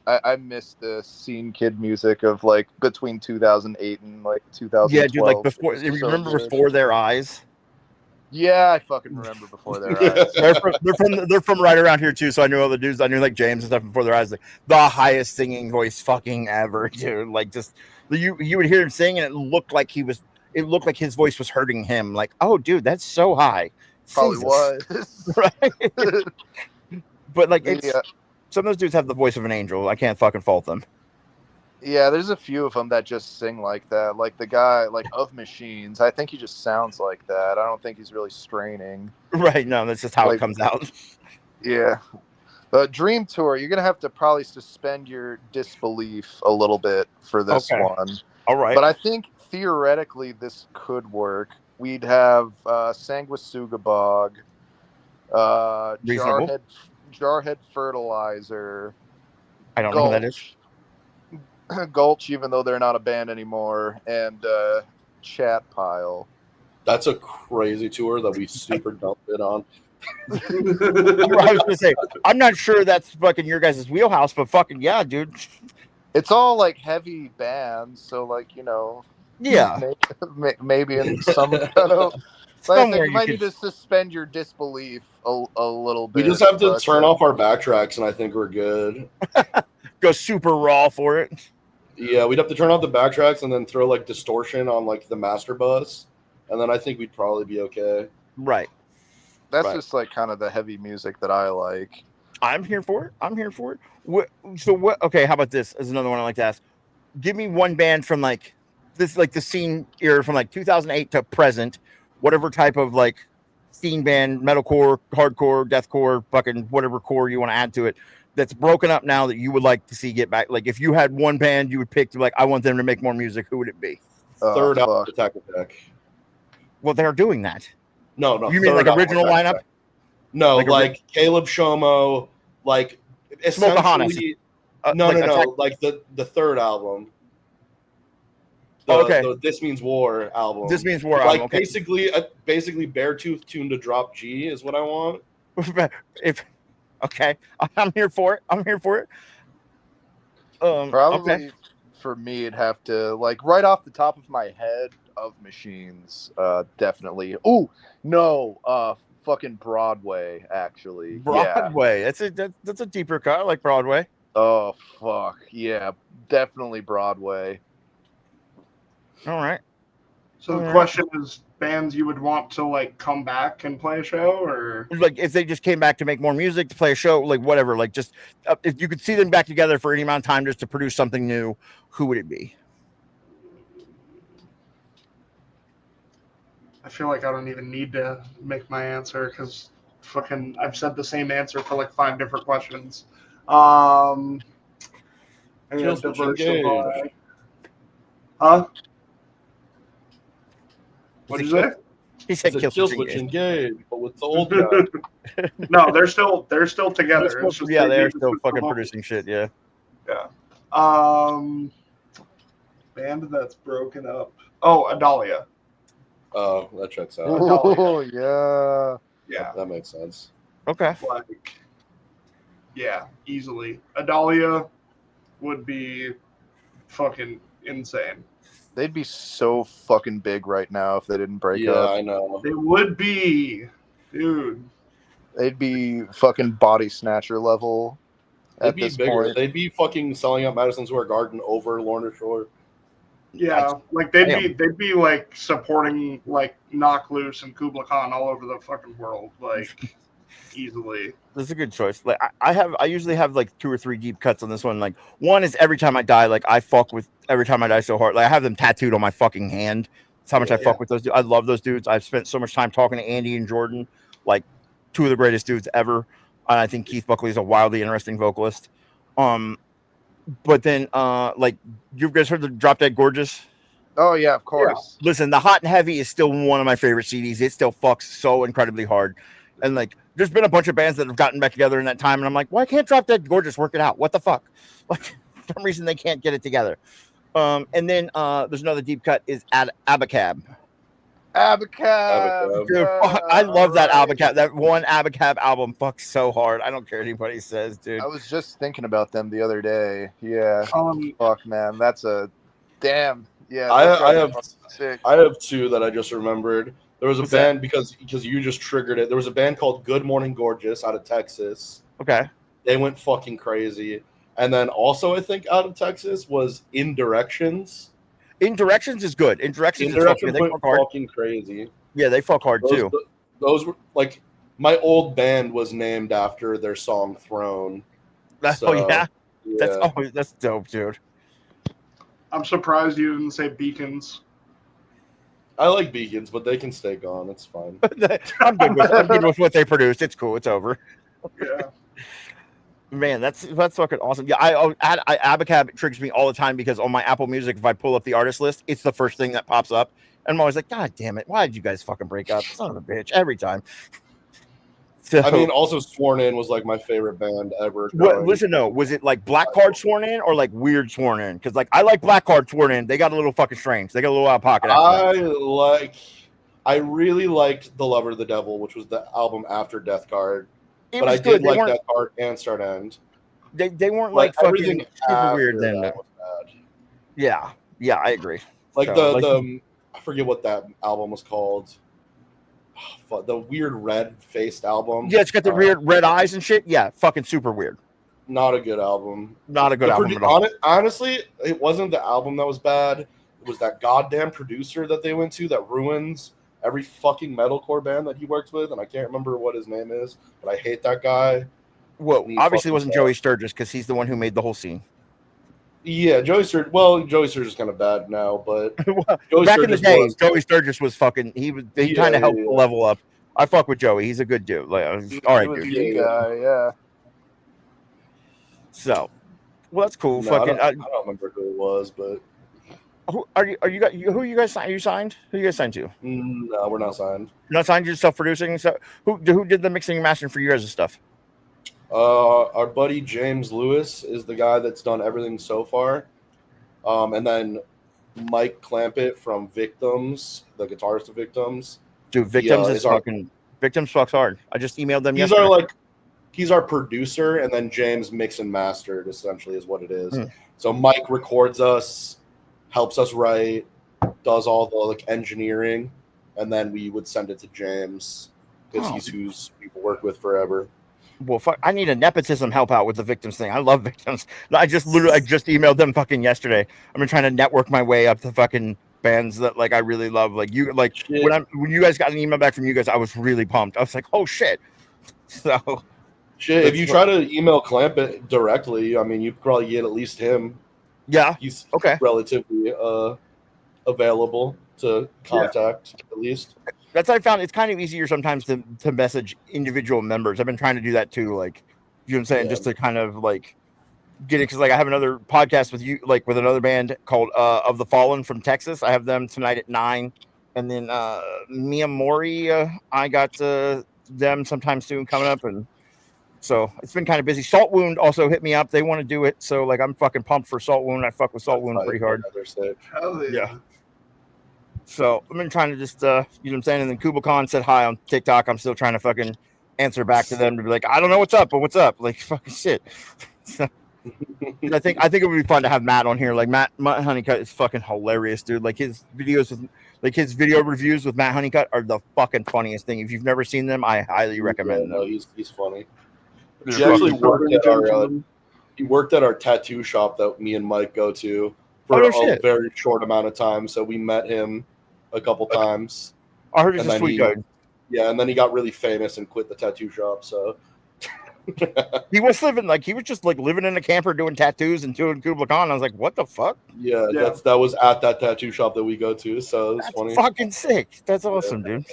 I miss the scene kid music of like between 2008 and like 2012. Yeah, dude, like before. Remember Before Their Eyes? Yeah, I fucking remember Before Their Eyes. They're from right around here too. So I knew all the dudes. I knew like James and stuff Before Their Eyes. Like the highest singing voice fucking ever, dude. Like just you would hear him sing and it looked like his voice was hurting him. Like, oh, dude, that's so high. Probably was. Right. But like, some of those dudes have the voice of an angel. I can't fucking fault them. Yeah, there's a few of them that just sing like that. Like the guy, like Of Machines. I think he just sounds like that. I don't think he's really straining. Right? No, that's just how it Like, comes out. yeah. Dream Tour, you're gonna have to probably suspend your disbelief a little bit for this Okay. one. All right. But I think theoretically this could work. We'd have Sanguisuga Bog, Reasonable. Jarhead Fertilizer, I don't know who that is. Gulch, even though they're not a band anymore, and Chat Pile. That's a crazy tour that we super dumped it on. I was gonna say, I'm not sure that's fucking your guys' wheelhouse, but fucking yeah, dude. It's all like heavy bands, so like, you know, Yeah. maybe in some kind of. But I think you might need to suspend your disbelief a little bit. We just have to turn off our backtracks, and I think we're good. Go super raw for it. Yeah, we'd have to turn off the backtracks and then throw like distortion on like the master bus, and then I think we'd probably be okay. Right. That's just like kind of the heavy music that I like. I'm here for it. I'm here for it. What? Okay, how about this? As another one I like to ask. Give me one band from like this, like the scene era from like 2008 to present, whatever type of like scene band, metalcore, hardcore, deathcore, fucking whatever core you want to add to it, that's broken up now that you would like to see get back. Like if you had one band you would pick to like, I want them to make more music. Who would it be? Third album, Attack. Well, they're doing that. No. You mean like original lineup? No, like Caleb Shomo, like essentially. No. Like the third album. The This Means War album. This Means War album. Like basically Beartooth tuned to drop G is what I want. Okay, I'm here for it. Probably for me, it'd have to like right off the top of my head. Of Machines, definitely. Oh no, fucking Broadway. Actually, Broadway. Yeah. That's a deeper cut. I like Broadway. Oh fuck yeah, definitely Broadway. All right. So the question is, bands you would want to like come back and play a show, or like if they just came back to make more music, to play a show, like whatever, like just if you could see them back together for any amount of time just to produce something new, who would it be? I feel like I don't even need to make my answer because fucking I've said the same answer for like 5 different questions. Huh? What'd you say? He said Kill Switch Engage, but with the old guy. No, they're still together. They're still fucking producing shit. Yeah. Band that's broken up. Oh, Adalia. Oh, that checks out. Oh yeah. That makes sense. Okay. Like, yeah, easily. Adalia would be fucking insane. They'd be so fucking big right now if they didn't break up. Yeah, I know. They would be, dude. They'd be fucking body snatcher level. They'd be bigger. Point. They'd be fucking selling out Madison Square Garden over Lorna Shore. Yeah, like they'd be like supporting like Knock Loose and Kubla Khan all over the fucking world, like easily. That's a good choice. Like I usually have like 2 or 3 deep cuts on this one. Like one is Every Time I Die. Like I fuck with Every Time I Die so hard. Like I have them tattooed on my fucking hand. That's how much I fuck with those dudes. I love those dudes. I've spent so much time talking to Andy and Jordan, like 2 of the greatest dudes ever. And I think Keith Buckley is a wildly interesting vocalist. But then, like, you guys heard the Drop Dead Gorgeous? Oh, yeah, of course. Yeah. Listen, the Hot and Heavy is still one of my favorite CDs. It still fucks so incredibly hard. And, like, there's been a bunch of bands that have gotten back together in that time. And I'm like, why can't Drop Dead Gorgeous work it out? What the fuck? Like, for some reason, they can't get it together. And then there's another deep cut is Abacab. Abacab. Dude, I love that Abacab. That one Abacab album fucks so hard. I don't care what anybody says, dude. I was just thinking about them the other day. Yeah. Fuck, man. That's a damn. Yeah. I have 2 that I just remembered. There was a band because you just triggered it. There was a band called Good Morning Gorgeous out of Texas. Okay. They went fucking crazy. And then also I think out of Texas was In Directions. In Directions is good. In Directions went fucking crazy. Yeah, they fuck hard too. Those were like my old band was named after their song Throne. Oh yeah. That's dope, dude. I'm surprised you didn't say Beacons. I like Beacons, but they can stay gone. It's fine. I'm good with what they produced. It's cool. It's over. Yeah. Man, that's fucking awesome. Yeah, Abacab triggers me all the time because on my Apple Music, if I pull up the artist list, it's the first thing that pops up, and I'm always like, God damn it, why did you guys fucking break up? Son of a bitch, every time. So, I mean, also Sworn In was like my favorite band ever. Listen, no, was it like Black Card Sworn In or like Weird Sworn In? Because like I like Black Card Sworn In. They got a little fucking strange. They got a little out of pocket. I really liked The Lover of the Devil, which was the album after Death Card. But I good. did like Death Card and Start End. They weren't like fucking super weird then. Was bad. Yeah, I agree. Like so, the I forget what that album was called. The weird red faced album. Yeah, it's got the weird red eyes and shit. Yeah, fucking super weird. Not a good album. Not a good album at all. Honestly, it wasn't the album that was bad. It was that goddamn producer that they went to that ruins every fucking metalcore band that he works with, and I can't remember what his name is, but I hate that guy. Well, obviously it wasn't Joey Sturgis because he's the one who made the whole scene. Yeah, Joey Sturgis. Well, Joey Sturgis is kind of bad now, but back in the day, Joey Sturgis was fucking. He kind of helped level up. I fuck with Joey. He's a good dude. Like, all right, dude. Yeah. So, well, that's cool. No, fucking. I don't remember who it was, but who are you? Who are you guys signed? Are you signed? Who you guys signed to? No, we're not signed. You're not signed. You're self-producing. So, who did the mixing and mastering for you guys' stuff? Our buddy James Lewis is the guy that's done everything so far, and then Mike Clampett from Victims, the guitarist of Victims. Dude, Victims is fucking. Victims fucks hard. I just emailed them yesterday. He's our producer, and then James mix and mastered, essentially, is what it is. So Mike records us, helps us write, does all the like engineering, and then we would send it to James because he's who's we've worked with forever. Well, fuck, I need a nepotism help out with the Victims thing. I love Victims. I just emailed them fucking yesterday. I've been trying to network my way up to fucking bands that like I really love. Like you, like when you guys got an email back from you guys, I was really pumped. I was like, oh shit. So shit, if you try to email Clampett directly, I mean, you probably get at least him. Yeah, he's relatively available to contact at least. That's what I found. It's kind of easier sometimes to message individual members. I've been trying to do that too. Like, you know what I'm saying? Just to kind of like get it. Cause like I have another podcast with you, like with another band called Of the Fallen from Texas. I have them tonight at 9. And then Mia Mori, I got them sometime soon coming up. And so it's been kind of busy. Salt Wound also hit me up. They want to do it. So like I'm fucking pumped for Salt Wound. I fuck with Salt Wound pretty hard. Hell yeah. So I've been trying to just, you know what I'm saying? And then Kublai Khan said hi on TikTok. I'm still trying to fucking answer back to them to be like, I don't know what's up, but what's up? Like fucking shit. So, I think it would be fun to have Matt on here. Like Matt Honeycutt is fucking hilarious, dude. Like his videos with, like his video reviews with Matt Honeycutt are the fucking funniest thing. If you've never seen them, I highly recommend them. No, he's funny. He actually worked at our tattoo shop that me and Mike go to for a very short amount of time. So we met him a couple times. I heard he's a sweet guy. Yeah, and then he got really famous and quit the tattoo shop. So he was just living in a camper doing tattoos and doing Kublai Khan. I was like, what the fuck? Yeah. That was at that tattoo shop that we go to. So it's funny. Fucking sick. That's awesome, dude.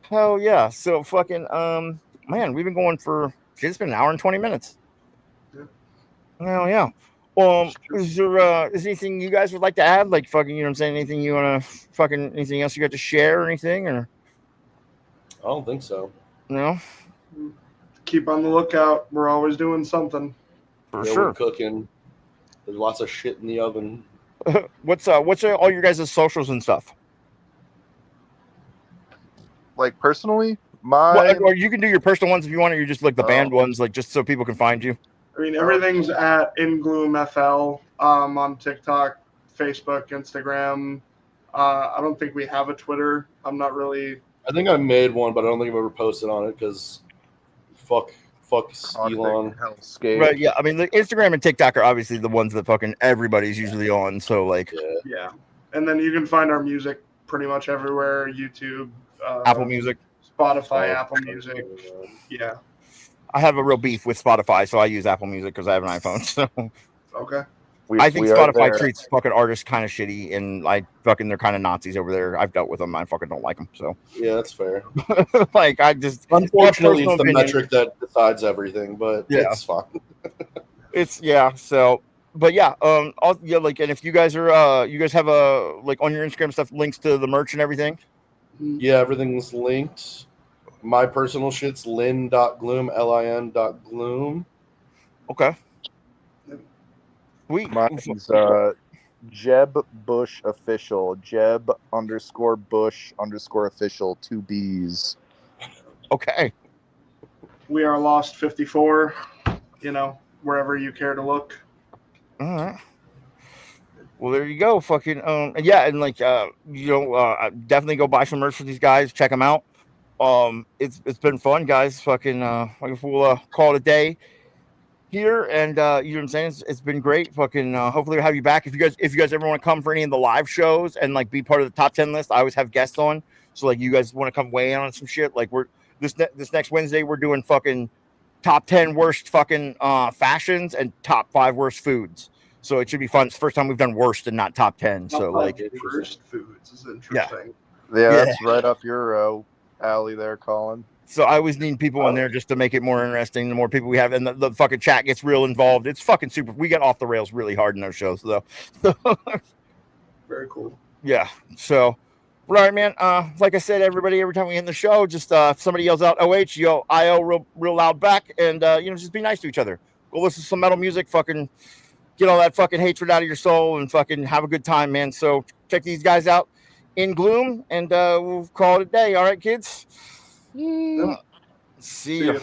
Hell yeah. So fucking man, we've been going for it's been an hour and 20 minutes. Hell yeah. Is there anything you guys would like to add? Like fucking, you know what I'm saying? Anything you want to fucking, anything else you got to share or anything? Or I don't think so. No? Keep on the lookout. We're always doing something. For sure. We're cooking. There's lots of shit in the oven. What's all your guys' socials and stuff? Like personally? Or you can do your personal ones if you want, or you just like the band ones, like just so people can find you. I mean, everything's at In Gloom FL on TikTok, Facebook, Instagram. I don't think we have a Twitter. I'm not really. I think I made one, but I don't think I've ever posted on it because fuck Elon. Right? Yeah. I mean, the Instagram and TikTok are obviously the ones that fucking everybody's usually on. So like, yeah. And then you can find our music pretty much everywhere: YouTube, Apple Music, Spotify, Apple Music. Yeah. I have a real beef with Spotify, so I use Apple Music because I have an iPhone. So okay. I think we are Spotify there. treats fucking artists kind of shitty, and like fucking they're kind of Nazis over there. I've dealt with them. I fucking don't like them. So Yeah, that's fair. like I just Unfortunately, it's personal the opinion. metric that decides everything, but Yeah. it's fine. It's so but yeah, yeah, like, and if you guys are you guys have a like on your Instagram stuff links to the merch and everything. Yeah, everything's linked. My personal shit's lin.gloom, lin.gloom. Okay. Sweet. Mine's Jeb Bush official. Jeb _Bush _ official. 2 B's. Okay. We are Lost 54. You know, wherever you care to look. All right. Well, there you go. Fucking yeah, and like definitely go buy some merch for these guys. Check them out. It's been fun, guys. Fucking I guess we'll call it a day here, and you know what I'm saying. It's been great. Fucking hopefully we'll have you back if you guys ever want to come for any of the live shows and like be part of the top 10 list. I always have guests on, so like you guys want to come weigh in on some shit. Like we're this next Wednesday we're doing fucking top 10 worst fucking fashions and top 5 worst foods. So it should be fun. It's the first time we've done worst and not top 10. So like worst foods is interesting. Yeah, that's right up your alley there, Colin. So I always need people in there just to make it more interesting. The more people we have, and the fucking chat gets real involved. It's fucking super. We get off the rails really hard in those shows, though. Very cool. Yeah. So, all right, man. Like I said, everybody, every time we end the show, just if somebody yells out "OH," yell "IO" real loud back, and just be nice to each other. Go listen to some metal music. Fucking get all that fucking hatred out of your soul, and fucking have a good time, man. So check these guys out in Gloom, and we'll call it a day. All right, kids. Yeah. See you.